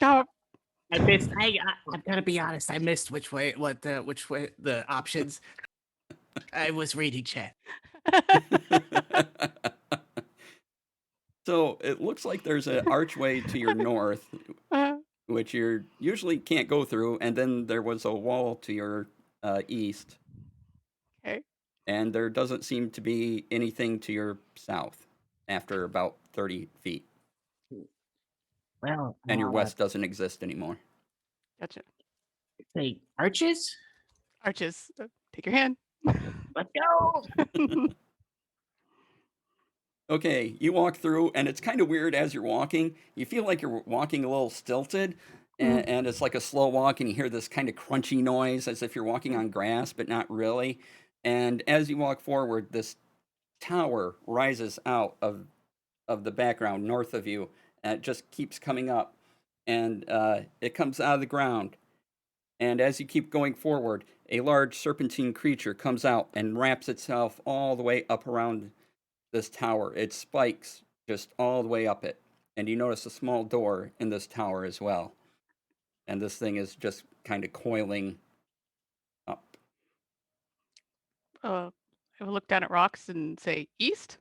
Oh, I missed. I've got to be honest. I missed which way the options. I was reading chat. So it looks like there's an archway to your north, uh, which you usually can't go through, and then there was a wall to your east, okay. and there doesn't seem to be anything to your south after about 30 feet, Well, and your west doesn't exist anymore. Gotcha. say arches. Arches. Take your hand. Let's go. Okay, you walk through, and it's kind of weird as you're walking. You feel like you're walking a little stilted, and it's like a slow walk, and you hear this kind of crunchy noise as if you're walking on grass, but not really. And as you walk forward, this tower rises out of the background north of you, and it just keeps coming up, and it comes out of the ground. And as you keep going forward, a large serpentine creature comes out and wraps itself all the way up around this tower. It spikes just all the way up it. And you notice a small door in this tower as well. And this thing is just kind of coiling up. I will look down at rocks and say east.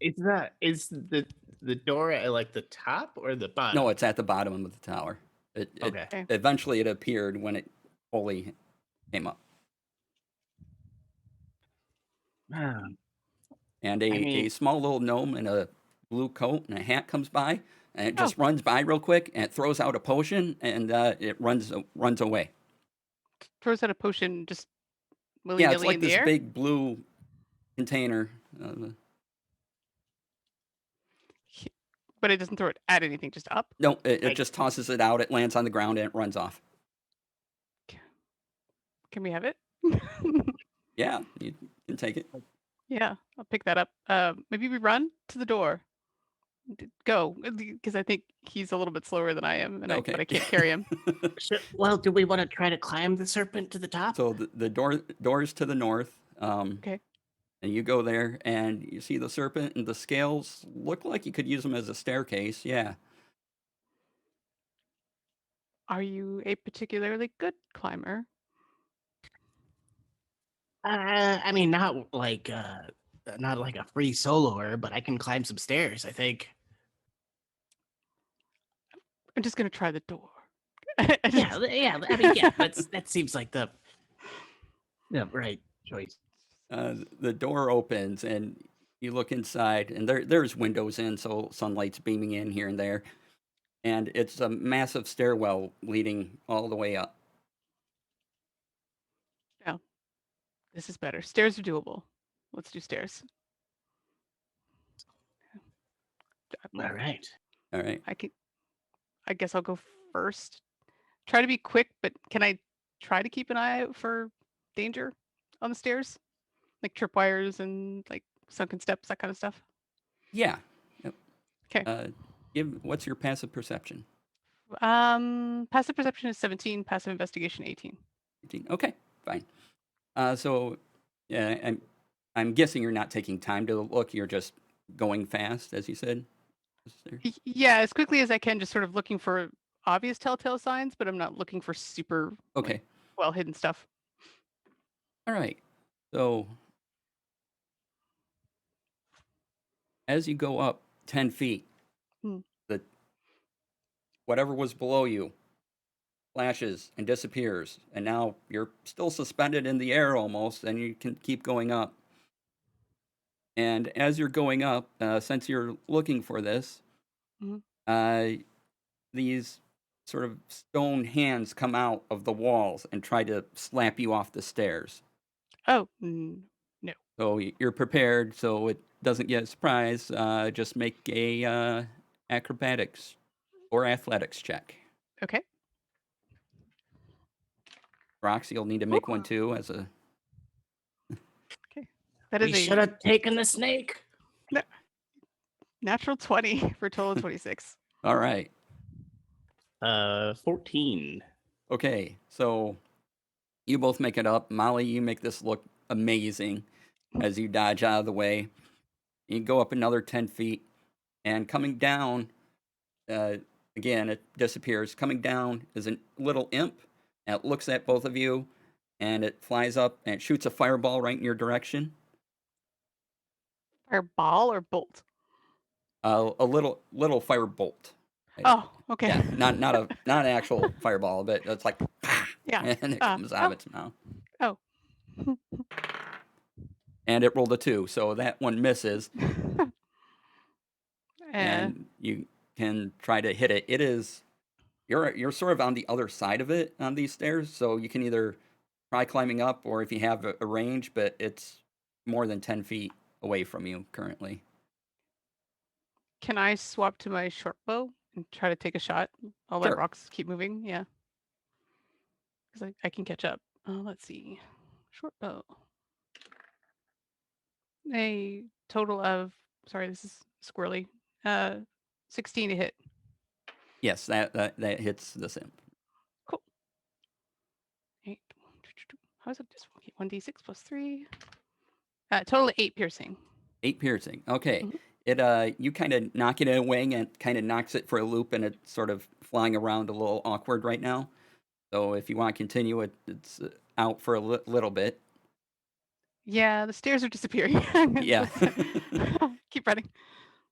Is the door at like the top or the bottom? No, it's at the bottom of the tower. Okay. Eventually it appeared when it fully came up. And a small little gnome in a blue coat and a hat comes by, and it just runs by real quick, and it throws out a potion, and it runs away. Throws out a potion just willy-nilly Yeah, it's like in the this air. big blue container. But it doesn't throw it at anything, just up. No, it just tosses it out. It lands on the ground and it runs off. Can we have it? Yeah, you can take it. Yeah, I'll pick that up. Maybe we run to the door. Go, because I think he's a little bit slower than I am, and Okay. but I can't carry him. Well, do we want to try to climb the serpent to the top? So the door's to the north. Okay. And you go there, and you see the serpent, and the scales look like you could use them as a staircase. Yeah. Are you a particularly good climber? I mean, not like a free soloer, but I can climb some stairs, I think. I'm just gonna try the door. Yeah. I mean, yeah, that seems like the right choice. The door opens, and you look inside, and there's windows in, so sunlight's beaming in here and there. And it's a massive stairwell leading all the way up. Oh, this is better. Stairs are doable. Let's do stairs. All right. All right. I guess I'll go first. Try to be quick, but can I try to keep an eye out for danger on the stairs? Like tripwires and like sunken steps, that kind of stuff? Yeah. Yep. Okay. What's your passive perception? Passive perception is 17, passive investigation 18. 18. Okay, fine. So, yeah, I'm guessing you're not taking time to look. You're just going fast, as you said. Yeah, as quickly as I can, just sort of looking for obvious telltale signs, but I'm not looking for super Okay. well hidden stuff. All right. So, as you go up 10 feet, whatever was below you flashes and disappears, and now you're still suspended in the air almost, and you can keep going up. And as you're going up, since you're looking for this, these sort of stone hands come out of the walls and try to slap you off the stairs. Oh, no. So you're prepared, so it doesn't get a surprise. Just make a acrobatics or athletics check. Okay. Roxy, you'll need to make one too as a... Okay. That We is should have taken the snake. natural 20 for a total of 26. All right. 14. Okay, so you both make it up. Molly, you make this look amazing. as you dodge out of the way. You go up another 10 feet, and coming down, uh, again, it disappears. Coming down is a little imp, and it looks at both of you, and it flies up and it shoots a fireball right in your direction. Fireball or bolt? A little fire bolt. Oh, okay. Yeah, not an actual fireball, but it's like, Yeah. and it comes out of its mouth. Oh. And it rolled a 2, so that one misses, and you can try to hit it. It is you're sort of on the other side of it on these stairs, so you can either try climbing up, or if you have a range, but it's more than 10 feet away from you currently. Can I swap to my short bow and try to take a shot? I'll let Sure. rocks keep moving. Yeah. Because I can catch up. Let's see. Short bow. A total of, sorry, this is squirrely. 16 to hit. Yes, that hits the imp. Cool. 8. How is it just 1d6 plus 3? Total of 8 piercing. 8 piercing. Okay. Mhm. It you kind of knock it in a wing and kind of knocks it for a loop, and it's sort of flying around a little awkward right now. So if you want to continue it, it's out for a little bit. Yeah, the stairs are disappearing. Yeah. Keep running.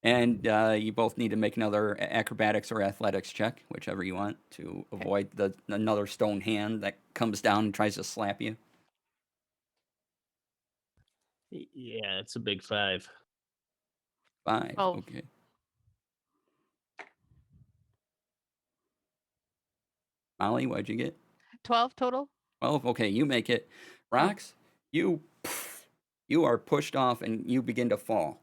And you both need to make another acrobatics or athletics check, whichever you want, to avoid another stone hand that comes down and tries to slap you. Yeah, it's a big 5. 5. 12. Okay. Molly, what'd you get? 12 total. 12. Okay, you make it. Rox, you are pushed off and you begin to fall.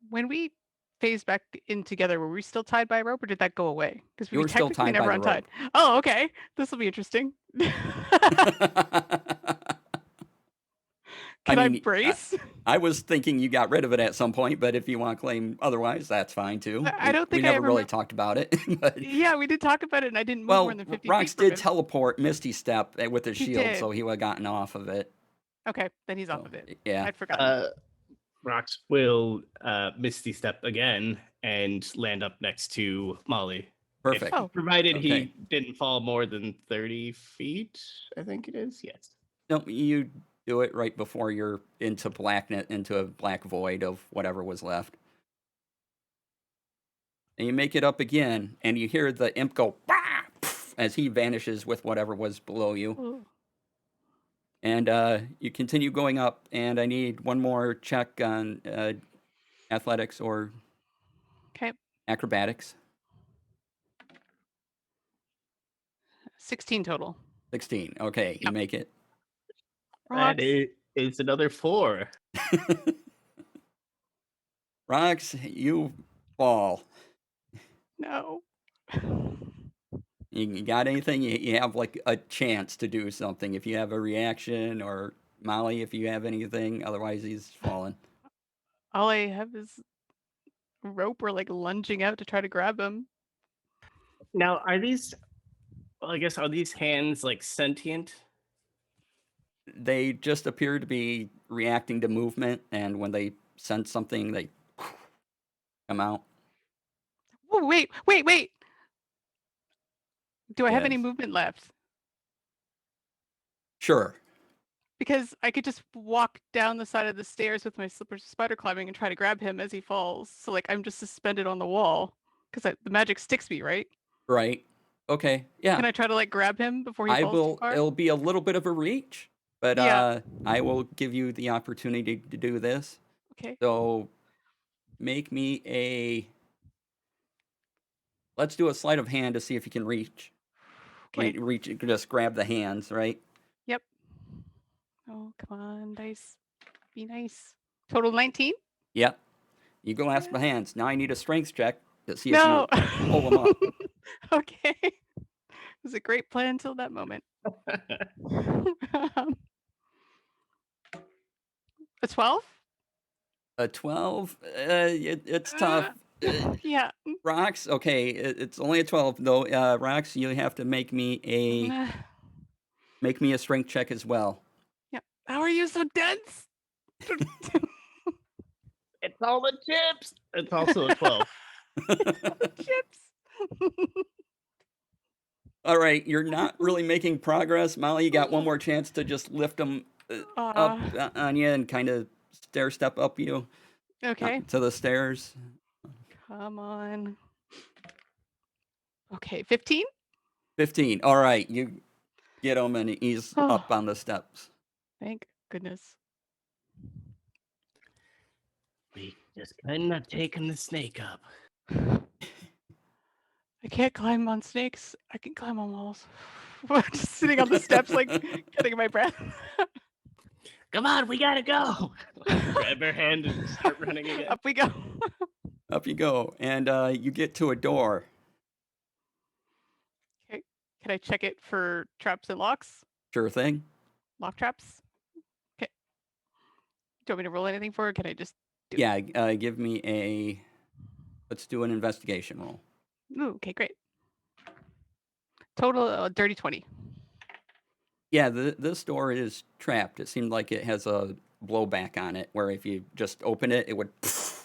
When we phased back in together, were we still tied by a rope, or did that go away? Because You we were still technically tied by never the untied. rope. Oh, okay. This will be interesting. I Can I mean, brace? I was thinking you got rid of it at some point, but if you want to claim otherwise, that's fine too. I don't We think I never ever really talked about it. But, Yeah, we did talk about it, and I didn't move more well, than 50 feet Rox from did him. teleport Misty Step with his He shield, did. so he would have gotten off of it. Okay, then he's off So, of it. yeah. I'd forgotten. Rox will Misty Step again and land up next to Molly. Perfect. Oh. Provided Okay. he didn't fall more than 30 feet, I think it is. Yes. No, you do it right before you're into a black void of whatever was left. And you make it up again, and you hear the imp go, "Bah!" as he vanishes with whatever was below you. Ooh. And you continue going up, and I need one more check on athletics or Okay. acrobatics. 16 total. 16. Okay, you Yep. make it. And Rox. it's another 4. Rox, you fall. No. You got anything? You have like a chance to do something if you have a reaction, or Molly if you have anything. Otherwise, he's fallen. All I have is rope or like lunging out to try to grab him. Now, are these? Well, I guess are these hands like sentient? They just appear to be reacting to movement, and when they sense something, they come out. Oh, wait. Do I have any Yes. movement left? Sure. Because I could just walk down the side of the stairs with my slippers of spider climbing and try to grab him as he falls. So like I'm just suspended on the wall because the magic sticks me, right? Right. Okay. Yeah. Can I try to like grab him before he falls too far? It'll be a little bit of a reach, but Yeah. I will give you the opportunity to do this. Okay. So make me let's do a sleight of hand to see if you can reach. Okay. Reach, you can just grab the hands, right? Yep. Oh, come on, dice. Be nice. Total 19? Yep. You go ask the hands. Now I need a strength check to see No. if you pull them up. Okay. It was a great plan until that moment. A 12? A 12? It's tough. Yeah. Rox, okay, it's only a 12 though. Rox, you have to make me a Make me a strength check as well. Yeah. How are you so dense? It's all the chips. It's also a 12. Chips. All right, you're not really making progress. Molly, you got one more chance to just lift them up on you and kind of stair step up you Okay. to the stairs. Come on. Okay, 15? 15. All right, you get him and he's up on the steps. Thank goodness. We just couldn't have taken the snake up. I can't climb on snakes. I can climb on walls. Just sitting on the steps, like getting my breath. Come on, we gotta go. Grab her hand and start running again. Up we go. Up you go, and you get to a door. Okay. Can I check it for traps and locks? Sure thing. Lock traps? Okay. Do you want me to roll anything for it? Can I just do it? Yeah, give me a. Let's do an investigation roll. Ooh, okay, great. Total dirty 20. Yeah, this door is trapped. It seemed like it has a blowback on it, where if you just open it, it would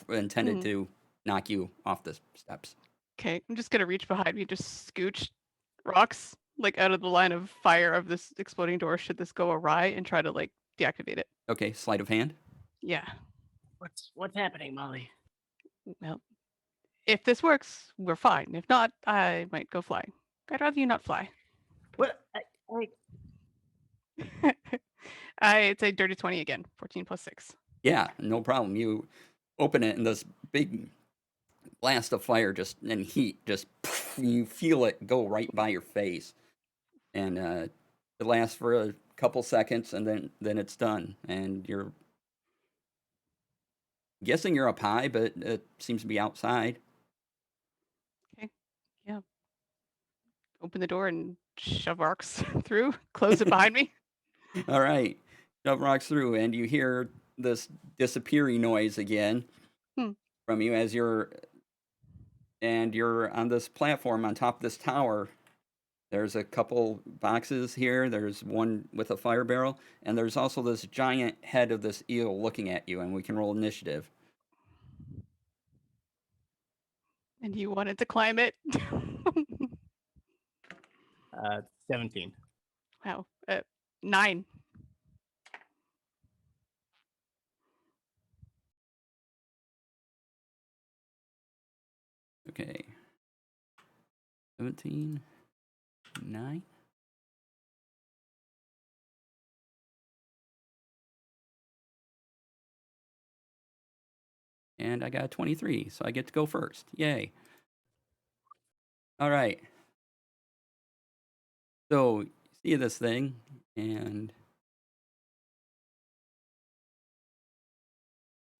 intended to knock you off the steps. Okay, I'm just gonna reach behind me, just scooch rocks like out of the line of fire of this exploding door. Should this go awry, and try to like deactivate it? Okay, sleight of hand. Yeah. What's happening, Molly? Well, if this works, we're fine. If not, I might go flying. I'd rather you not fly. What? It's a dirty 20 again. 14 plus 6. Yeah, no problem. You open it, and this big blast of fire just and heat just you feel it go right by your face, and it lasts for a couple seconds, and then it's done, and you're guessing you're up high, but it seems to be outside. Okay. Yeah. Open the door and shove arcs through. Close it behind me. All right, shove rocks through, and you hear this disappearing noise again from you as you're on this platform on top of this tower. There's a couple boxes here. There's one with a fire barrel, and there's also this giant head of this eel looking at you, and we can roll initiative. And you wanted to climb it. 17. Wow. 9. Okay. 17. 9. And I got a 23, so I get to go first. Yay. All right. So, you see this thing, and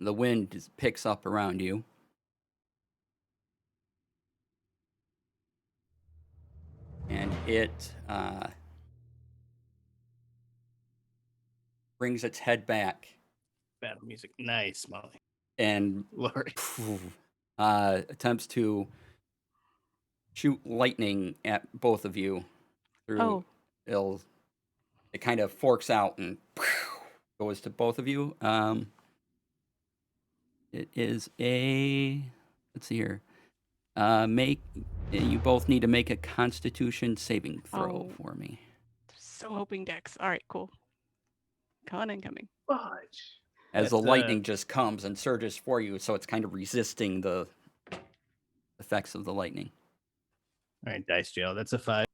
the wind just picks up around you. And it brings its head back. Battle music. Nice, Molly. And Lord. Attempts to shoot lightning at both of you through it kind of forks out and goes to both of you. It is let's see here. You both need to make a Constitution saving throw for me. So hoping Dex. All right, cool. Con incoming. Fudge. As the lightning just comes and surges for you, so it's kind of resisting the effects of the lightning. All right, dice jail. That's a 5.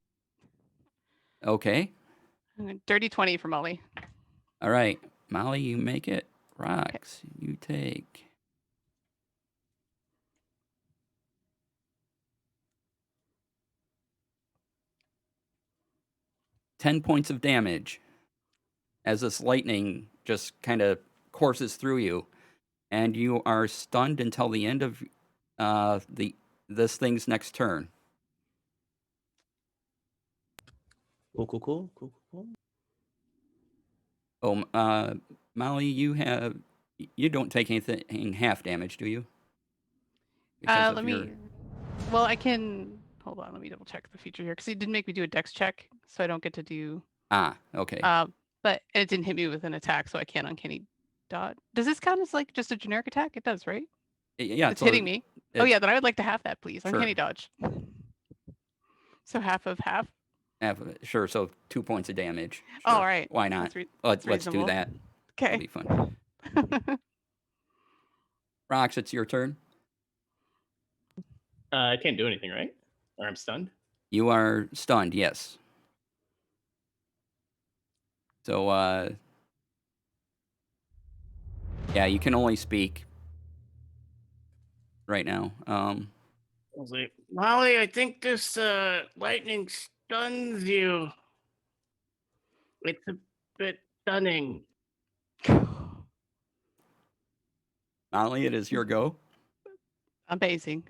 Okay. Dirty 20 for Molly. All right, Molly, you make it. Rocks, you take 10 points of damage as this lightning just kind of courses through you, and you are stunned until the end of this thing's next turn. Cool. Oh, Molly, you don't take anything half damage, do you? Well, I can hold on. Let me double check the feature here because he didn't make me do a Dex check, so I don't get to do Ah, okay. But it didn't hit me with an attack, so I can't uncanny dodge. Does this count as like just a generic attack? It does, right? Yeah, It's so hitting me. Oh it's yeah, then I would like to have that, please. sure. Uncanny dodge. So half of half. Half of it. Sure, so 2 points of damage. Oh, all Sure. right. Why not? That's Let's do reasonable. that. That'll Okay. be fun. Rox, it's your turn. I can't do anything, right? Or I'm stunned. You are stunned, yes. So, yeah, you can only speak right now. I was like, Molly, I think this lightning stuns you. It's a bit stunning. Molly, it is your go. Amazing.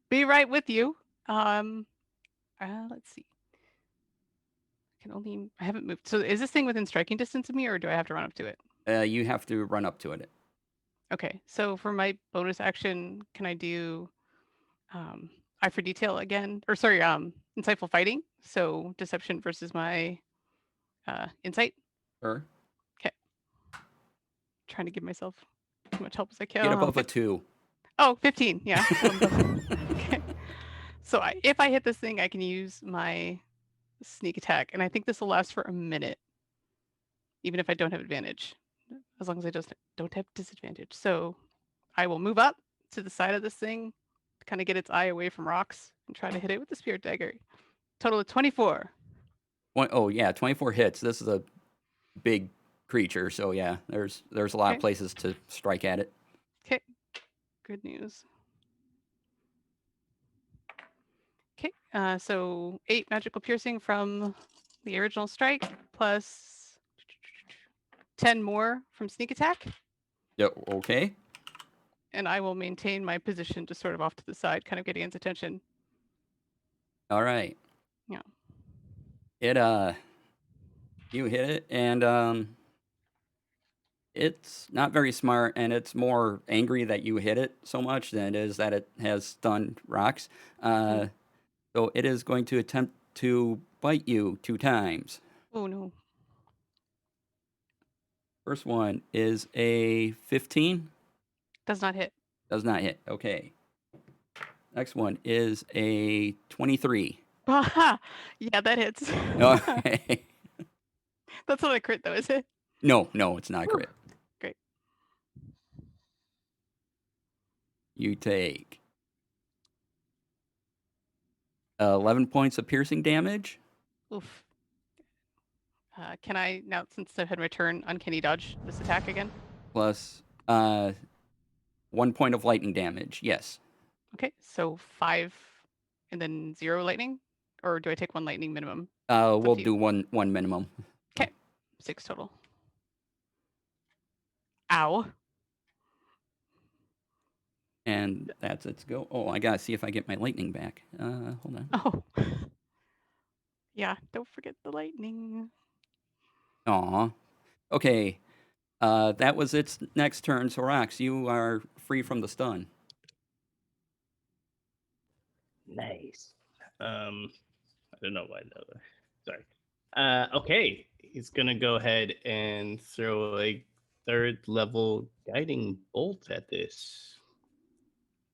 Be right with you. Let's see. I haven't moved. So is this thing within striking distance of me, or do I have to run up to it? You have to run up to it. Okay. So for my bonus action, can I do eye for detail again? Or sorry, insightful fighting. So deception versus my insight. Sure. Okay. Trying to give myself as much help as I can. Get above a 2. Oh, 15. Yeah. Okay. So if I hit this thing, I can use my sneak attack, and I think this will last for a minute, even if I don't have advantage, as long as I just don't have disadvantage. So I will move up to the side of this thing, to kind of get its eye away from rocks, and try to hit it with the spirit dagger. Total of 24. Oh yeah, 24 hits. This is a big creature, so yeah, there's a lot of Okay. places to strike at it. Okay. Good news. Okay. So 8 magical piercing from the original strike, plus 10 more from sneak attack. Yep. Okay. And I will maintain my position just sort of off to the side, kind of getting its attention. All right. Yeah. It you hit it, and it's not very smart, and it's more angry that you hit it so much than it is that it has stunned rocks. So it is going to attempt to bite you 2 times. Oh no. First one is a 15. Does not hit. Does not hit. Okay. Next one is a 23. Yeah, that hits. Okay. That's not a crit though, is it? No, it's not a crit. Great. You take 11 points of piercing damage. Oof. Can I now, since I've had my turn, uncanny dodge this attack again? Plus 1 point of lightning damage. Yes. Okay, so 5 and then 0 lightning? Or do I take 1 lightning minimum? We'll to you. do one minimum. Okay, 6 total. Ow. And that's its go. Oh, I gotta see if I get my lightning back. Hold on. Oh. Yeah, don't forget the lightning. Aw. Okay. That was its next turn. So, Rox, you are free from the stun. Nice. I don't know why though. Sorry. Okay. He's gonna go ahead and throw a 3rd level guiding bolt at this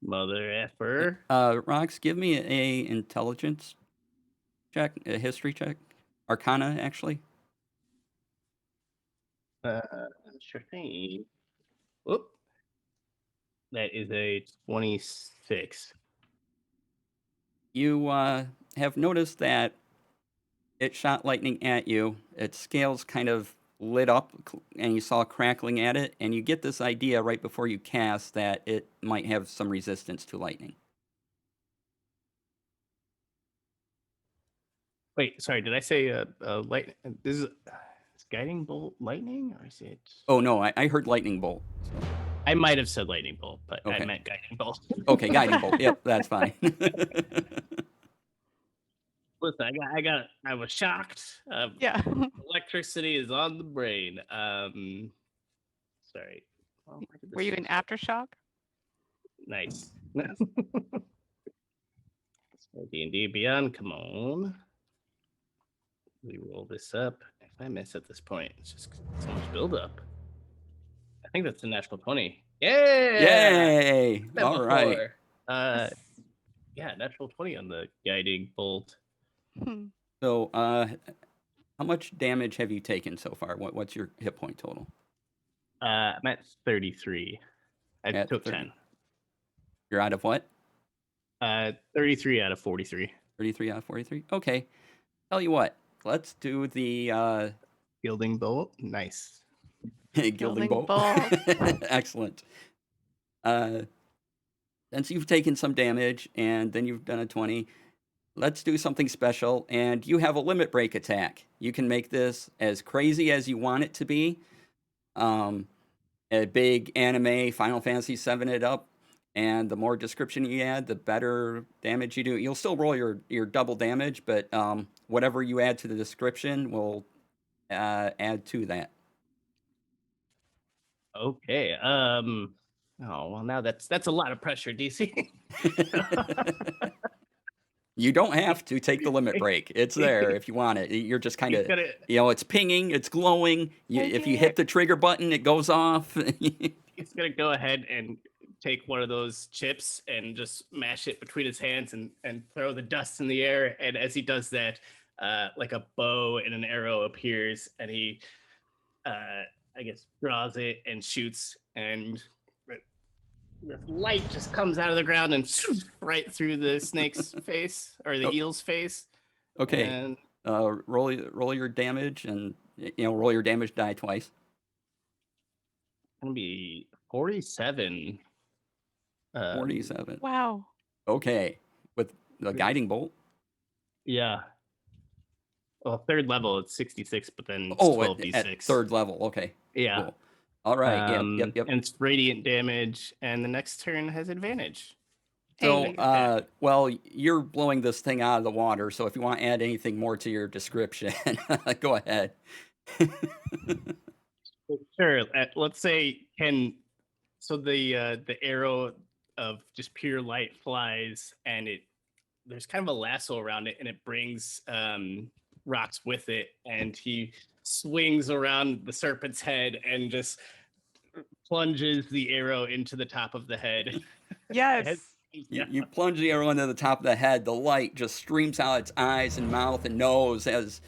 mother effer. Rox, give me a intelligence check, a history check, Arcana actually. Sure thing. Whoop. That is a 26. You have noticed that it shot lightning at you. Its scales kind of lit up, and you saw crackling at it. And you get this idea right before you cast that it might have some resistance to lightning. Wait, sorry. Did I say light? This is guiding bolt lightning, or is it? Oh no, I heard lightning bolt. So. I might have said lightning bolt, but Okay. I meant guiding bolt. Okay, guiding bolt. Yep, that's fine. Listen, I was shocked. Yeah. Electricity is on the brain. Sorry. Oh, Were you in aftershock? Nice. D&D Beyond, come on. We roll this up. If I miss at this point, it's just so much buildup. I think that's a natural 20. Yeah! Yay! That All right. before. Yeah, natural 20 on the guiding bolt. Hmm. So, how much damage have you taken so far? What's your hit point total? I'm at 33. I At took 30. 10. You're out of what? 33 out of 43. 33 out of 43? Okay. Tell you what, let's do the Gilding bolt. Nice. Gilding Gilding bolt. bolt. Excellent. Since you've taken some damage and then you've done a 20, let's do something special. And you have a limit break attack. You can make this as crazy as you want it to be. A big anime, Final Fantasy VII it up. And the more description you add, the better damage you do. You'll still roll your double damage, but whatever you add to the description will add to that. Okay. Oh well, now that's a lot of pressure, DC. You don't have to take the limit break. It's there if you want it. You're just kind of, it's pinging, it's glowing. If you hit the trigger button, it goes off. He's gonna go ahead and take one of those chips and just mash it between his hands and throw the dust in the air. And as he does that, like a bow and an arrow appears, and he, I guess, draws it and shoots, and the light just comes out of the ground and right through the snake's face or the eel's face. Okay. And roll your damage, and roll your damage die twice. Gonna be 47. 47. Wow. Okay, with the guiding bolt. Yeah. Well, third level it's 66, but then it's 12d6. At third level. Okay. Yeah. Cool. All right. Yep. And it's radiant damage, and the next turn has advantage. So, well, you're blowing this thing out of the water. So if you want to add anything more to your description, go ahead. Sure. Let's say so the arrow of just pure light flies, and there's kind of a lasso around it, and it brings rocks with it, and he swings around the serpent's head and just plunges the arrow into the top of the head. Yes. You plunge the arrow into the top of the head. The light just streams out its eyes and mouth and nose as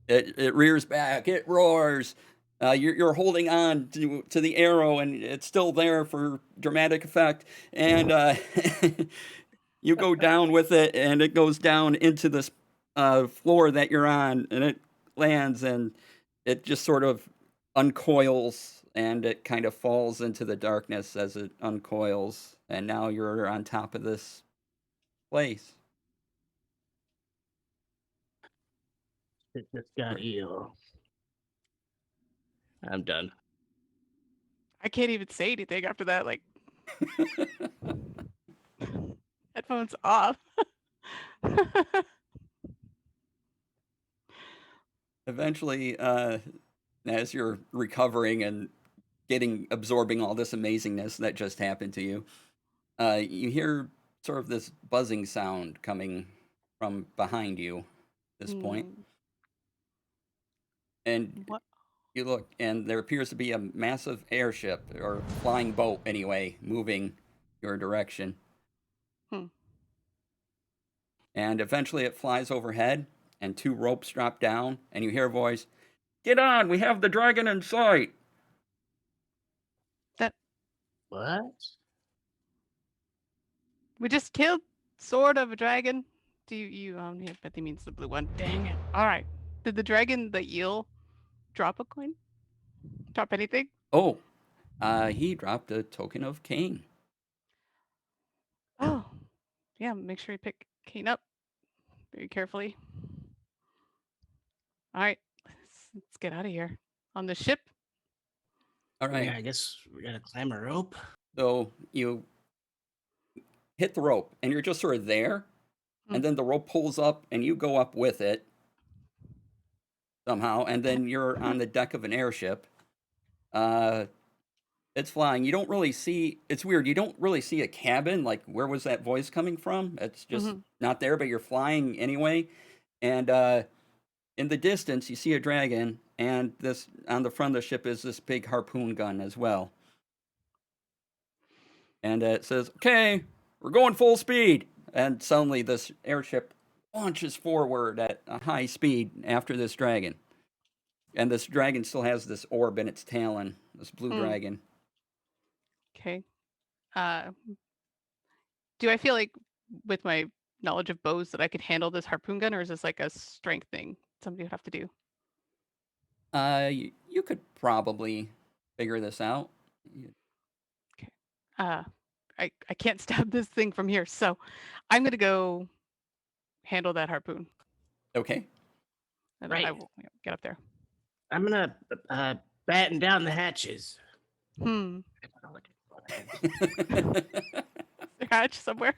it rears back. It roars. You're holding on to the arrow, and it's still there for dramatic effect. And you go down with it, and it goes down into this floor that you're on, and it lands, and it just sort of uncoils, and it kind of falls into the darkness as it uncoils. And now you're on top of this place. It just got you. I'm done. I can't even say anything after that. Like, headphones off. Eventually, as you're recovering and absorbing all this amazingness that just happened to you, you hear sort of this buzzing sound coming from behind you at this point. And What? you look, and there appears to be a massive airship, or flying boat anyway, moving your direction. And eventually it flies overhead, and 2 ropes drop down, and you hear a voice, "Get on, we have the dragon in sight." What? We just killed sort of a dragon. Do you yeah, but he means the blue one. Dang it. All right. Did the dragon, the eel, drop a coin? Drop anything? Oh, he dropped a token of Cain. Oh, yeah. Make sure you pick Cain up very carefully. All right, let's get out of here on the ship. All right. Yeah, I guess we gotta climb a rope. So you hit the rope, and you're just sort of there, and then the rope pulls up, and you go up with it somehow, and then you're on the deck of an airship. It's flying. You don't really see. It's weird. You don't really see a cabin. Like, where was that voice coming from? It's just not there. But you're flying anyway, and in the distance, you see a dragon, and this on the front of the ship is this big harpoon gun as well. And it says, "Okay, we're going full speed." And suddenly, this airship launches forward at a high speed after this dragon. And this dragon still has this orb in its talon, this blue Hmm. dragon. Okay. Uh, do I feel like with my knowledge of bows that I could handle this harpoon gun, or is this like a strength thing somebody would have to do? You could probably figure this out. Okay. I can't stab this thing from here, so I'm gonna go handle that harpoon, Okay. and then I Right. will get up there. I'm gonna batten down the hatches. Hmm. Is there a hatch somewhere?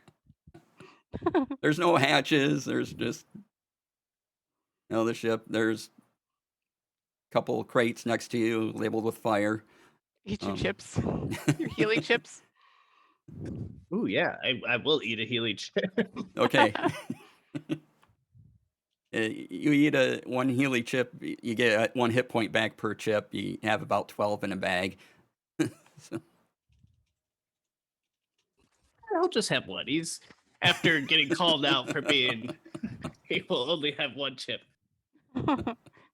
There's no hatches. There's just the ship. There's a couple crates next to you labeled with fire. Eat your Um, chips. Your healing chips. Ooh, yeah, I will eat a healing chip. Okay. You eat one Healy chip, you get 1 hit point back per chip. You have about 12 in a bag. So, I'll just have one. He's after getting called out for being he will only have one chip.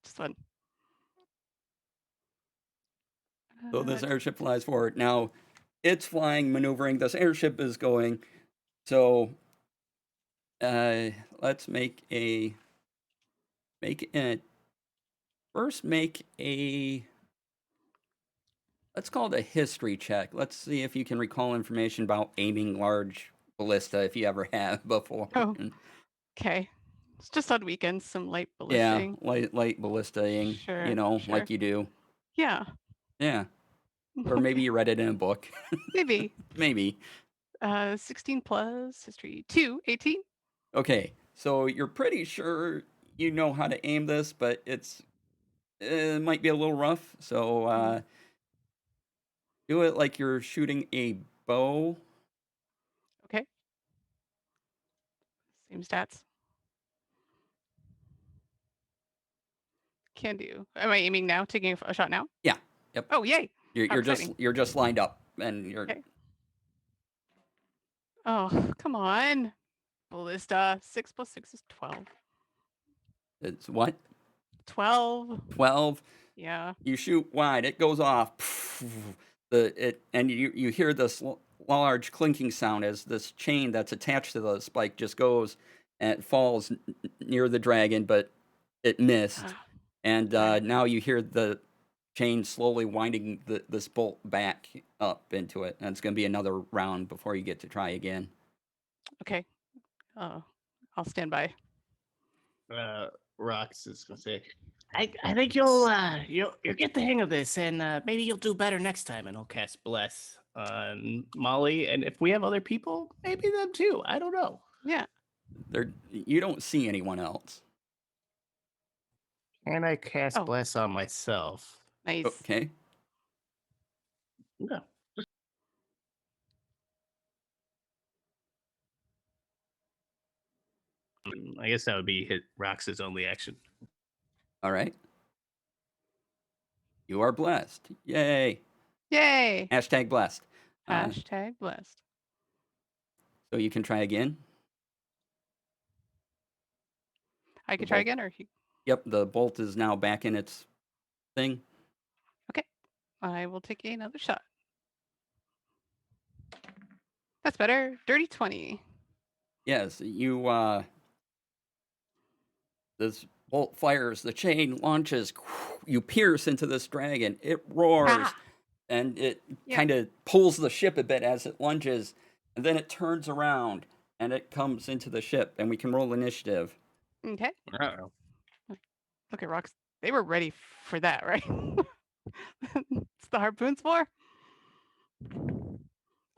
Just one. so this airship flies forward. Now, it's flying, maneuvering. This airship is going. So, let's make a first make a. Let's call it a history check. Let's see if you can recall information about aiming large ballista if you ever have before. Oh, okay. It's just on weekends, some light Yeah, ballisting. light ballistaing, Sure, sure. like you do. Yeah. Yeah. Or maybe you read it in a book. Maybe. Maybe. 16 plus history. 2, 18. Okay. So you're pretty sure you know how to aim this, but it might be a little rough. So do it like you're shooting a bow. Okay. Same stats. Can do. Am I aiming now? Taking a shot now? Yeah. Yep. Oh, yay. You're, How you're just exciting. you're just lined up and you're Okay. Oh, come on. Ballista. 6 plus 6 is 12. it's what? 12. 12. Yeah. You shoot wide, it goes off. And you hear this large clinking sound as this chain that's attached to the spike just goes and it falls near the dragon, but it missed. Ah, And darn it. now you hear the chain slowly winding this bolt back up into it, and it's going to be another round before you get to try again. Okay. I'll stand by. Rox is gonna say, I think you'll get the hang of this, and maybe you'll do better next time. And I'll cast Bless on Molly, and if we have other people, maybe them too. I don't know. Yeah. You don't see anyone else. Can I cast Oh. Bless on myself? Nice. Okay. No. I guess that would be hit Rox's only action. All right. You are blessed. Yay. Yay. Hashtag blessed. Hashtag blessed. So you can try again. I could try again, or Yep, the bolt is now back in its thing. okay. I will take another shot. That's better. Dirty 20. Yes, this bolt fires, the chain launches, you pierce into this dragon, it roars, Ah. and it Yeah. kind of pulls the ship a bit as it lunges, and then it turns around and it comes into the ship, and we can roll initiative. Okay. Uh-oh. Look at Rocks. They were ready for that, right? It's the harpoons for?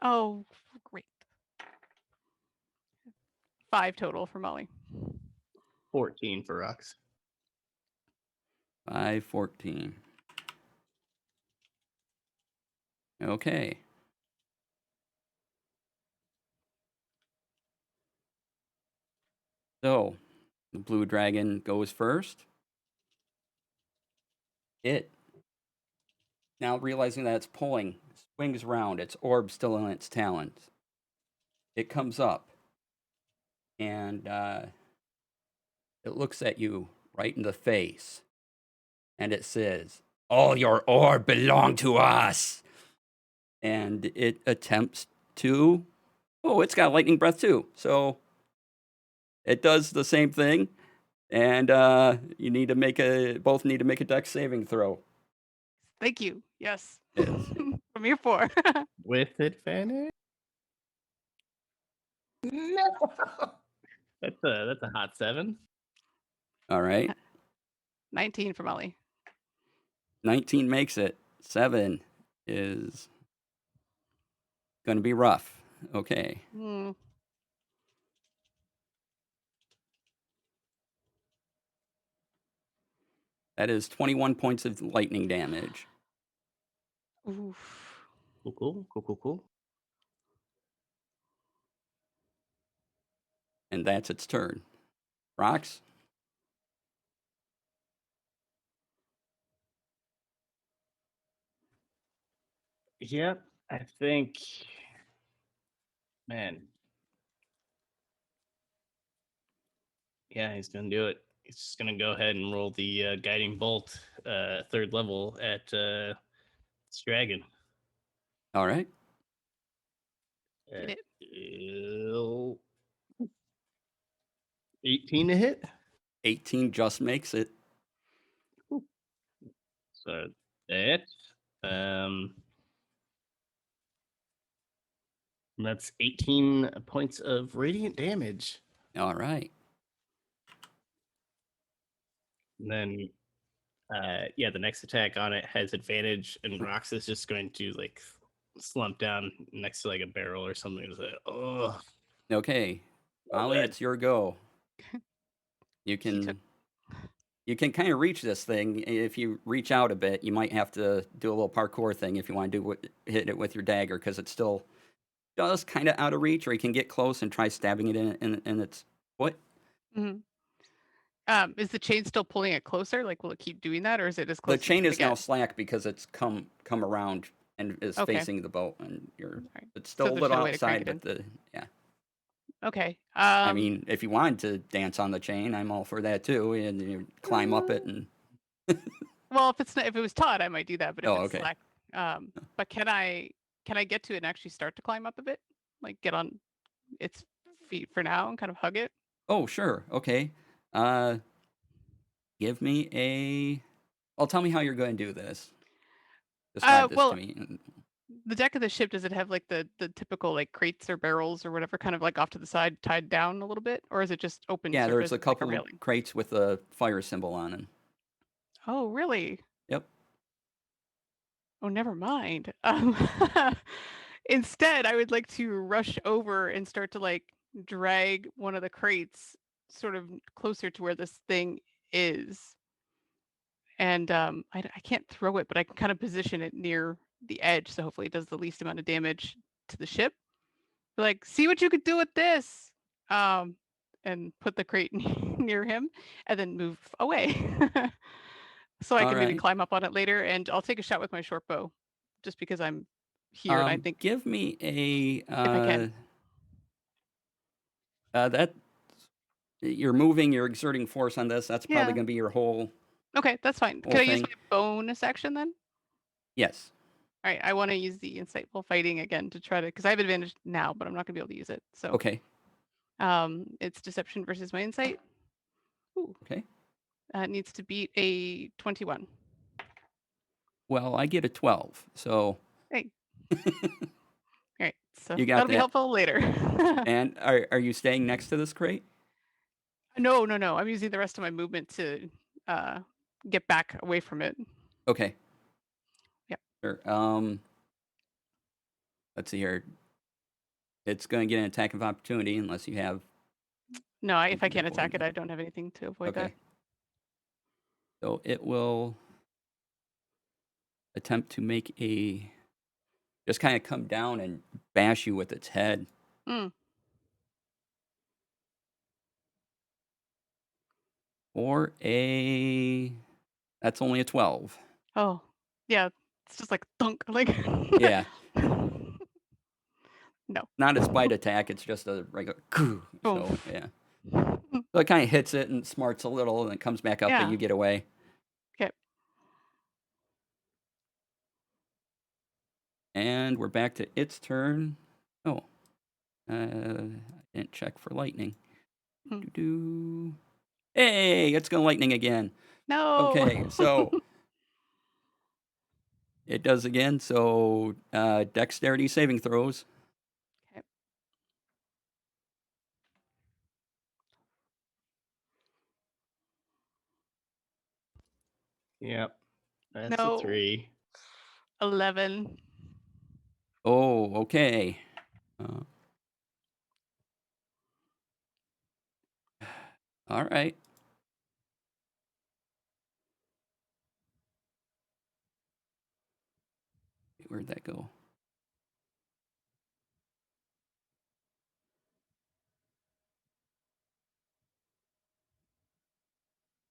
Oh, great. 5 total for Molly. 14 for Rox. 514. Okay. So, the blue dragon goes first. It, now realizing that it's pulling, swings round, its orb still in its talons. It comes up and it looks at you right in the face and it says, "All your orb belong to us." And it attempts to. Oh, it's got lightning breath too. So it does the same thing. And you need to make both need to make a dex saving throw. Thank you. Yes. Yes. I'm here for. With advantage? No. That's a hot 7. All right. 19 for Molly. 19 makes it. 7 is going to be rough. Okay. Mm. That is 21 points of lightning damage. Oof. Cool. And that's its turn. Rocks? Yep, I think, man. Yeah, he's gonna do it. He's just gonna go ahead and roll the guiding bolt, 3rd level at this dragon. All right. Get it. 18 to hit. 18 just makes it. So that that's 18 points of radiant damage. All right. And then the next attack on it has advantage, and Rox is just going to like slump down next to like a barrel or something and say, "Oh, Okay. well Molly, done." it's your go. You She took. can kind of reach this thing. If you reach out a bit, you might have to do a little parkour thing if you want to hit it with your dagger because it's still just kind of out of reach, or you can get close and try stabbing it in its foot. Mhm. Is the chain still pulling it closer? Like, will it keep doing that, or is it as The close as chain it's is gonna now get? slack because it's come around and is Okay. facing the boat, and Alright. it's So still a there's little no way to crank outside, it in. but yeah. Okay. I mean, if you wanted to dance on the chain, I'm all for that too, and you climb up it and. Well, if it was taut, I might do that, but if Oh, it's okay. slack, but can I get to it and actually start to climb up a bit? Like get on its feet for now and kind of hug it? Oh, sure. Okay. Uh, give me a. Well, tell me how you're going to do this. Describe this to Well, me. the deck of the ship, does it have like the typical like crates or barrels or whatever kind of like off to the side tied down a little bit? Or is it just open Yeah, there's surface a like a couple railing? crates with a fire symbol on them. Oh, really? Yep. Oh, never mind. Instead, I would like to rush over and start to like drag one of the crates sort of closer to where this thing is. And I can't throw it, but I can kind of position it near the edge. So hopefully it does the least amount of damage to the ship. Like, see what you could do with this. Um, and put the crate near him and then move away. So I All can maybe right. climb up on it later, and I'll take a shot with my short bow just because I'm here and I think Give me a if I can. that you're moving, you're exerting force on this. That's probably Yeah. going to be your whole Okay, that's fine. whole Can I use thing. my bonus action then? Yes. All right, I want to use the insightful fighting again to try to because I have advantage now, but I'm not gonna be able to use it. So Okay. it's deception versus my insight. Ooh, Okay. it needs to beat a 21. Well, I get a 12, so Hey, all right, so you got that'll be that. helpful later. And are you staying next to this crate? No, no, no. I'm using the rest of my movement to uh, get back away from it. Okay. Yep. Sure. Let's see here. It's going to get an attack of opportunity unless you have No, if I something to can't avoid attack it, I that. don't have anything to avoid that. Okay. So it will attempt to make a just kind of come down and bash you with its head. Mm. Or a that's only a 12. Oh, yeah. It's just like thunk. Like, Yeah, no. not a spite attack. It's just a regular. So Boom. yeah, so it kind of hits it and smarts a little, and it comes back up, and Yeah. you get away. Okay. And we're back to its turn. Oh, I didn't check for lightning. Hmm. Doo-doo. Hey, it's going lightning again. No. Okay, so it does again. So dexterity saving throws. Okay. Yep. That's a No. 3. 11. Oh, okay. All right. Where'd that go?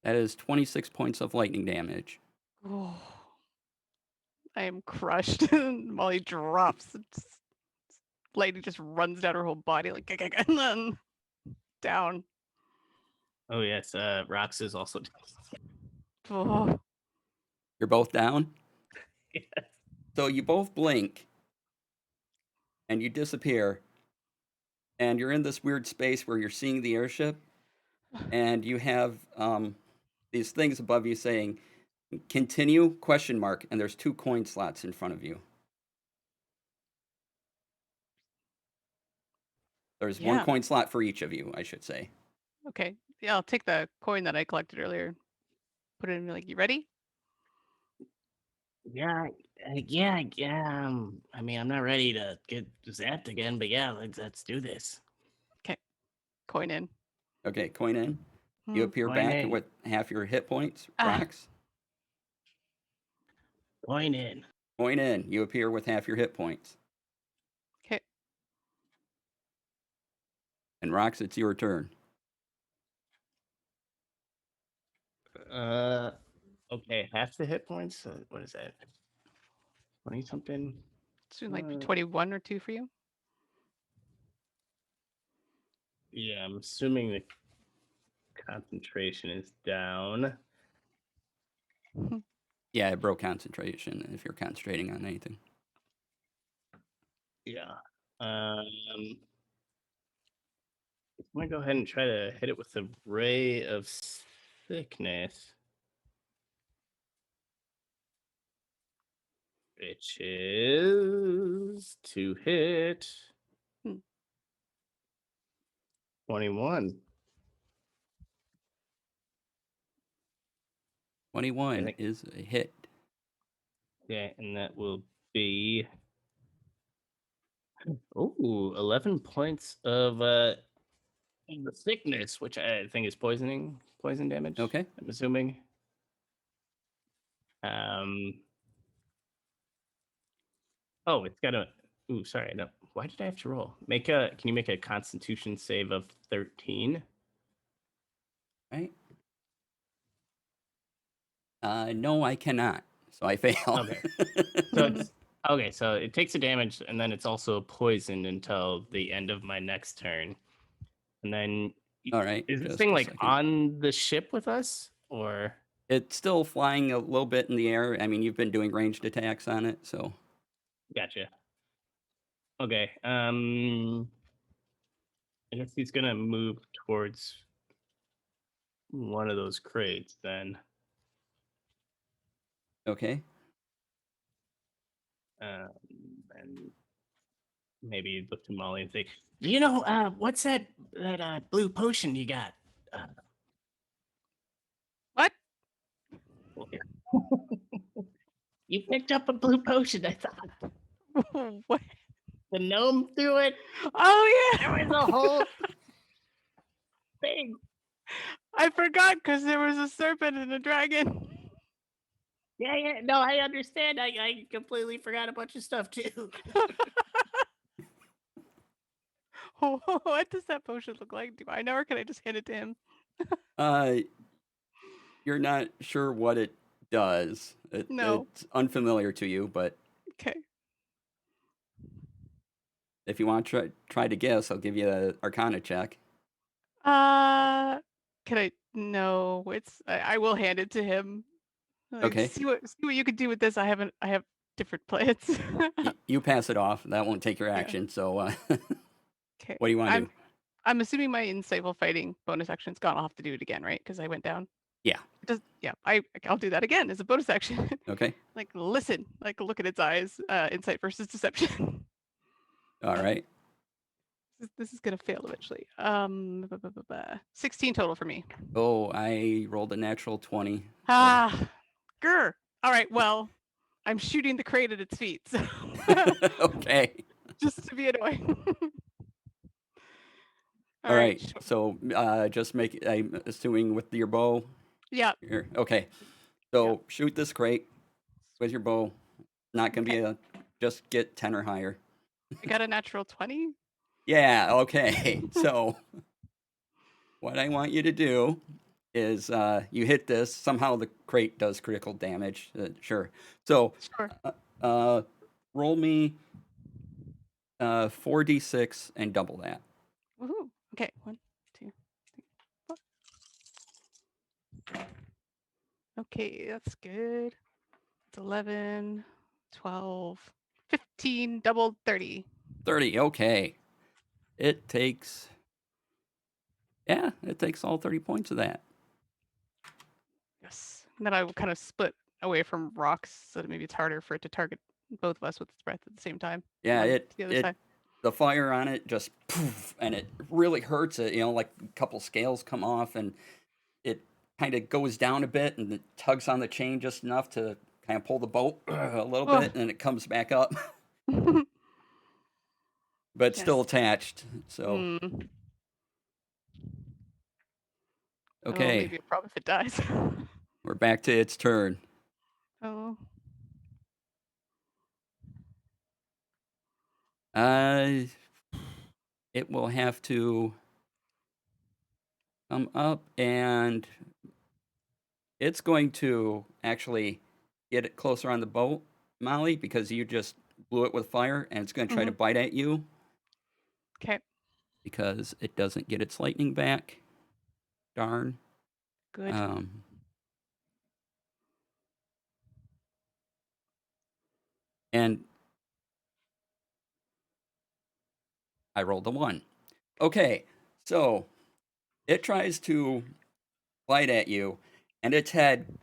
That is 26 points of lightning damage. Oh, I am crushed. Molly drops. Lightning just runs down her whole body, like, and then down. Oh yes, Rox is also. Oh, You're both down. Yes. So you both blink and you disappear. And you're in this weird space where you're seeing the airship. And you have these things above you saying, continue, question mark. And there's 2 coin slots in front of you. There's 1 yeah. coin slot for each of you, I should say. Okay. Yeah, I'll take the coin that I collected earlier. Put it in, like, you ready? Yeah, yeah. I mean, I'm not ready to get zapped again, but yeah, let's do this. Okay. Coin in. Okay, coin in. You Hmm. appear Coin back in. with half your hit points. Ah. Rocks. Coin in. Coin in. You appear with half your hit points. Okay. And Rocks, it's your turn. Okay, half the hit points. What is that? 20 something. It's doing like 21 or 2 for you. Yeah, I'm assuming the concentration is down. Yeah, it broke concentration if you're concentrating on anything. Yeah. I'm gonna go ahead and try to hit it with a ray of sickness, which is to hit Hmm. 21. 21 is a hit. Yeah, and that will be 11 points of the sickness, which I think is poison damage. Okay. I'm assuming. Oh, it's got a. Ooh, sorry. No. Why did I have to roll? Can you make a Constitution save of 13? Right. No, I cannot. So I fail. Okay. So it's okay. So it takes a damage, and then it's also poisoned until the end of my next turn. And then, All right. is this Just thing a like second. on the ship with us, or? It's still flying a little bit in the air. I mean, you've been doing ranged attacks on it, so. Gotcha. Okay. I guess he's gonna move towards one of those crates then. Okay. And maybe look to Molly and say, "You know, what's that blue potion you got?" What? You picked up a blue potion. I thought What? the gnome threw it. Oh, There yeah. was a whole thing. I forgot because there was a serpent and a dragon. Yeah. No, I understand. I completely forgot a bunch of stuff too. What does that potion look like? Do I know, or can I just hand it to him? You're not sure what it does. No. It's unfamiliar to you, but Okay. if you want to try to guess, I'll give you an Arcana check. Can I? No, I will hand it to him. Like, Okay. see what you could do with this. I have different plans. You pass it off. That won't take your Yeah. action. So, Okay. what do you want to do? I'm assuming my insightful fighting bonus action's gone. I'll have to do it again, right? Because I went down. Yeah. Yeah. I'll do that again as a bonus action. Okay. Like listen, like look at its eyes. Insight versus deception. All right. This is gonna fail eventually. 16 total for me. Oh, I rolled a natural 20. Ah, grr. All right. Well, I'm shooting the crate at its feet. So Okay. just to be annoying. All right. Sure. So, just I'm assuming with your bow. Yeah. Here. Okay. So shoot this crate with your bow. Not gonna be just get 10 or higher. I got a natural 20. Yeah. Okay. So, what I want you to do is you hit this. Somehow the crate does critical damage. Sure. So, Sure. roll me 4d6 and double that. Woohoo. Okay. 1, 2, 3, 4. Okay, that's good. It's 11, 12, 15, double 30. 30. Okay. It takes all 30 points of that. Yes. And then I will kind of split away from rocks so that maybe it's harder for it to target both of us with its breath at the same time. Yeah, Run to the other side. the fire on it just poof, and it really hurts it. Like a couple scales come off, and it kind of goes down a bit, and it tugs on the chain just enough to kind of pull the boat a little bit, and it comes back up. But it's still attached. So okay, maybe a problem if it dies. we're back to its turn. Oh. It will have to come up, and it's going to actually get it closer on the boat, Molly, because you just blew it with fire, and it's going to try to bite at you. Okay. Because it doesn't get its lightning back. Darn. Good. And I rolled a 1. Okay, so it tries to bite at you, and its head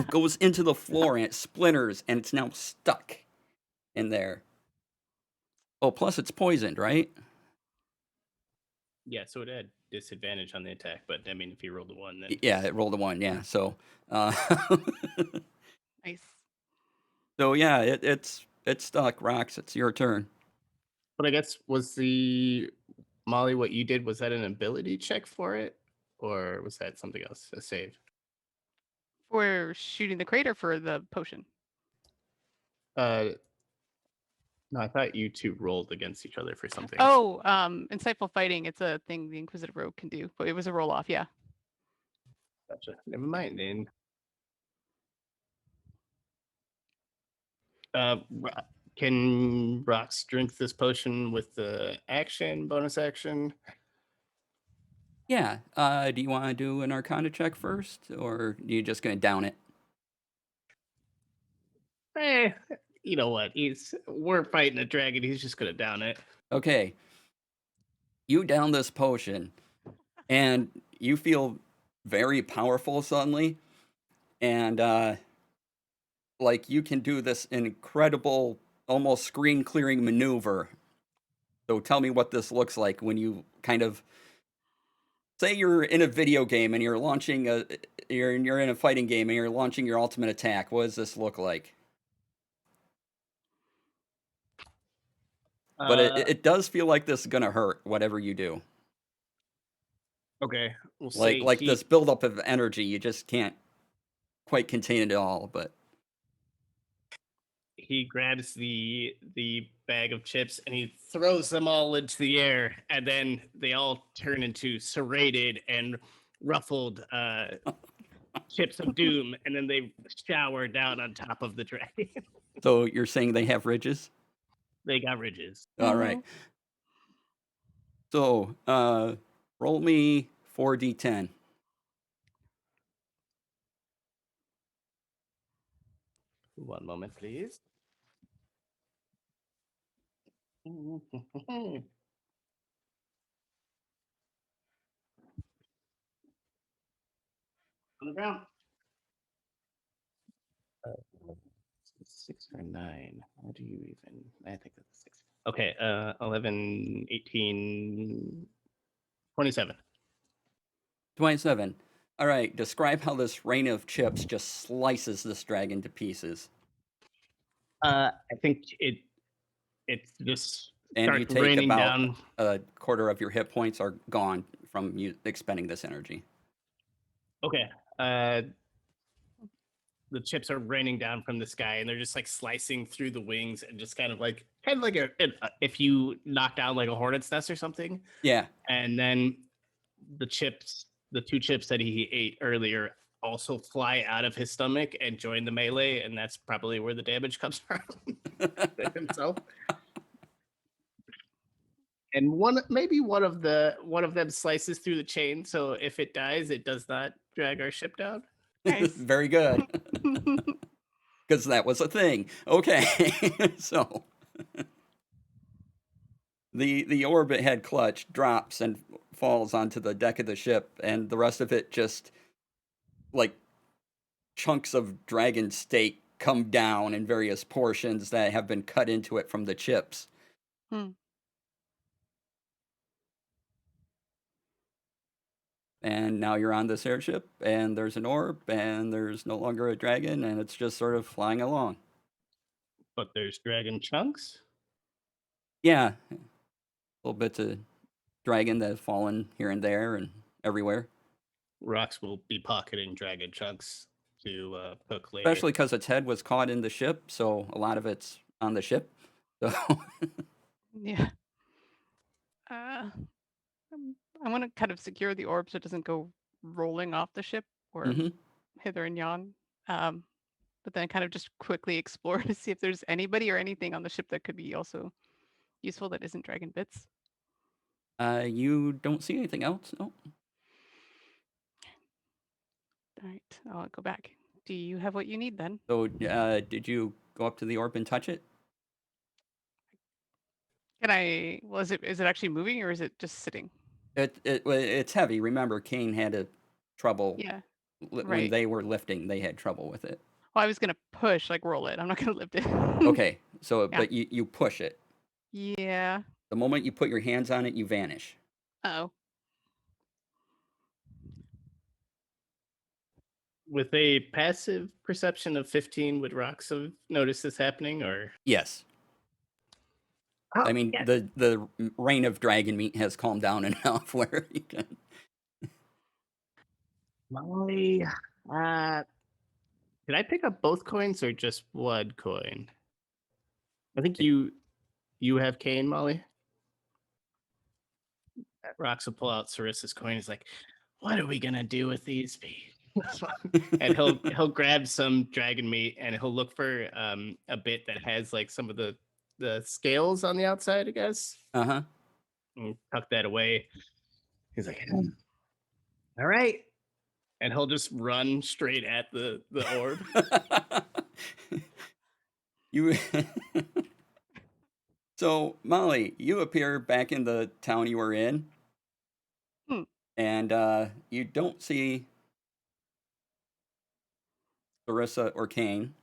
goes into the floor, and it splinters, and it's now stuck in there. Oh, plus it's poisoned, right? Yeah, so it had disadvantage on the attack, but I mean, if you rolled a 1, then Yeah, it rolled a 1. Yeah, so Nice. so yeah, it's stuck. Rox, it's your turn. But I guess was the Molly what you did, was that an ability check for it, or was that something else, a save? For shooting the crate or for the potion? No, I thought you two rolled against each other for something. Oh, insightful fighting. It's a thing the Inquisitive Rogue can do, but it was a roll off. Yeah. Gotcha. Never mind then. Can Rox drink this potion with the bonus action? Yeah. Do you want to do an Arcana check first, or are you just going to down it? You know what? We're fighting a dragon. He's just gonna down it. Okay. You down this potion, and you feel very powerful suddenly, and like you can do this incredible, almost screen clearing maneuver. So tell me what this looks like when you kind of say you're in a video game and you're in a fighting game and you're launching your ultimate attack. What does this look like? But it does feel like this is gonna hurt, whatever you do. Okay, we'll like this buildup of energy, you just can't quite contain it all. But he grabs the bag of chips and he throws them all into the air, and then they all turn into serrated and ruffled chips of doom, and then they shower down on top of the dragon. So you're saying they have ridges? They got ridges. All right. So roll me 4d10. One moment, please. On the ground. 6 or 9. How do you even? I think that's 6. Okay, 11, 18, 27. 27. All right. Describe how this rain of chips just slices this dragon to pieces. I think it's just And you starts take raining about down. a quarter of your hit points are gone from you expending this energy. Okay. The chips are raining down from the sky, and they're just like slicing through the wings, and just kind of like if you knock down like a hornet's nest or something. Yeah. And then the 2 chips that he ate earlier, also fly out of his stomach and join the melee, and that's probably where the damage comes from himself. And one of them slices through the chain, so if it dies, it does not drag our ship down. Nice. Very good. Because that was a thing. Okay. So the orbit head clutch drops and falls onto the deck of the ship, and the rest of it just like chunks of dragon steak come down in various portions that have been cut into it from the chips. And now you're on this airship, and there's an orb, and there's no longer a dragon, and it's just sort of flying along. But there's dragon chunks. Yeah, little bits of dragon that have fallen here and there and everywhere. Rocks will be pocketing dragon chunks to cook later. Especially because its head was caught in the ship, so a lot of it's on the ship. So Yeah. I want to kind of secure the orb so it doesn't go rolling off the ship or Mhm. hither and yon. But then kind of just quickly explore to see if there's anybody or anything on the ship that could be also useful that isn't dragon bits. You don't see anything else? No. All right, I'll go back. Do you have what you need then? So did you go up to the orb and touch it? Can I? Well, is it actually moving or is it just sitting? It's heavy. Remember, Kane had trouble Yeah. when Right. they were lifting. They had trouble with it. Well, I was gonna push, like roll it. I'm not gonna lift it. Okay, so Yeah. but you push it. Yeah. The moment you put your hands on it, you vanish. Oh. With a passive perception of 15, would Rocks have noticed this happening, or? Yes. Oh, I mean, yeah. the rain of dragon meat has calmed down enough where you can. Molly, did I pick up both coins or just one coin? I think you have Kane, Molly. Rocks will pull out Sarissa's coin. He's like, "What are we gonna do with these people?" And he'll grab some dragon meat and he'll look for a bit that has like some of the scales on the outside, I guess. Uh-huh. And tuck that away. He's like, "All right," and he'll just run straight at the orb. You. So, Molly, you appear back in the town you were in, and you don't see Larissa or Kane.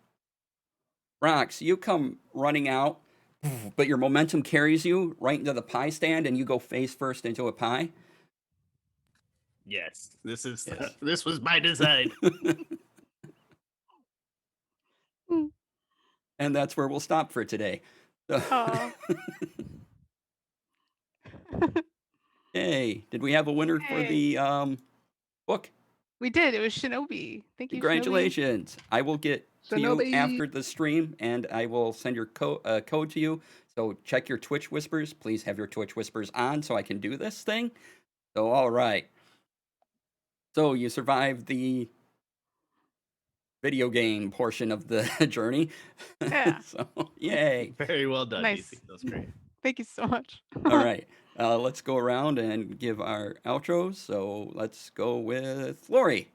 Rox, you come running out, but your momentum carries you right into the pie stand, and you go face first into a pie. Yes, this Yes. this was my design. And that's where we'll stop for today. Aw. Hey, did we have a winner for the book? We did. It was Shinobi. Thank you, Shinobi. Congratulations. I will get to you Shinobi. after the stream, and I will send your code to you. So check your Twitch Whispers. Please have your Twitch Whispers on so I can do this thing. So, all right. So you survived the video game portion of the journey. Yeah. So, yay. Very well done, Nice. DC. That was great. Thank you so much. All right. Let's go around and give our outros. So let's go with Lori.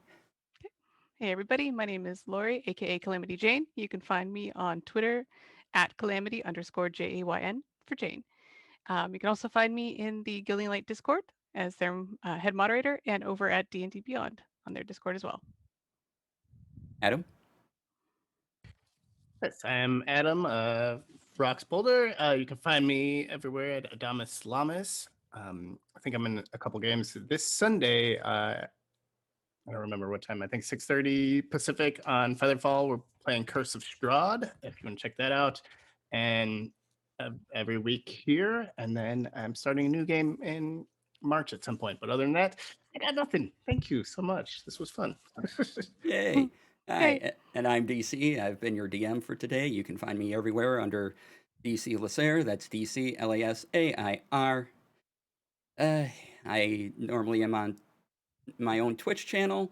Hey everybody, my name is Lori, aka Calamity Jane. You can find me on Twitter at calamity_JAYN for Jane. You can also find me in the Gilding Light Discord as their head moderator and over at D&D Beyond on their Discord as well. Adam. Yes, I'm Adam, Rocks Boulder. You can find me everywhere at Adamus Lamas. I think I'm in a couple games this Sunday. I don't remember what time. I think 6:30 Pacific on Featherfall. We're playing Curse of Strahd, if you want to check that out. And every week here. And then I'm starting a new game in March at some point. But other than that, I got nothing. Thank you so much. This was fun. Yay. Hi, Yay. and I'm DC. I've been your DM for today. You can find me everywhere under DC Lasair. That's DC LASAIR. I normally am on my own Twitch channel,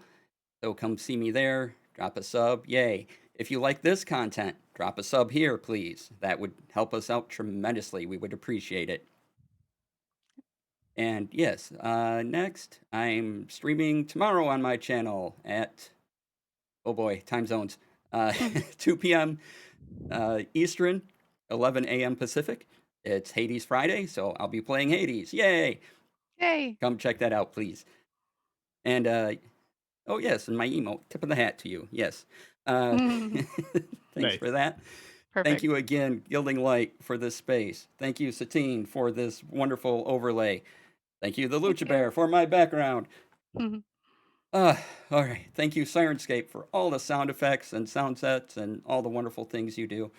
so come see me there. Drop a sub. Yay. If you like this content, drop a sub here, please. That would help us out tremendously. We would appreciate it. And yes, next, I'm streaming tomorrow on my channel at, oh boy, time zones, 2 p.m. Eastern, 11 a.m. Pacific. It's Hades Friday, so I'll be playing Hades. Yay! Yay! Come check that out, please. And, oh yes, and my emote, tip of the hat to you. Yes. Thanks Nice. for that. Perfect. Thank you again, Gilding Light, for this space. Thank you, Satine, for this wonderful overlay. Thank you, the Lucha Bear, for my background. Mhm. All right. Thank you, Sirenscape, for all the sound effects and sound sets and all the wonderful things you do.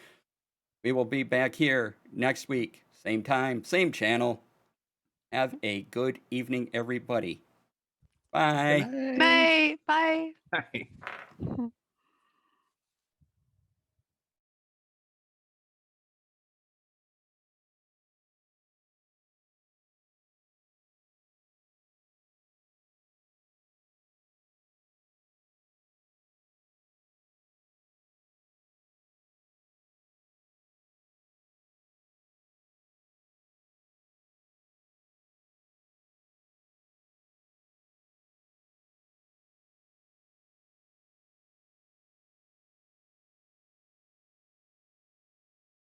We will be back here next week. Same time, same channel. Have a good evening, everybody. Bye. Good Night. Bye. night. Bye.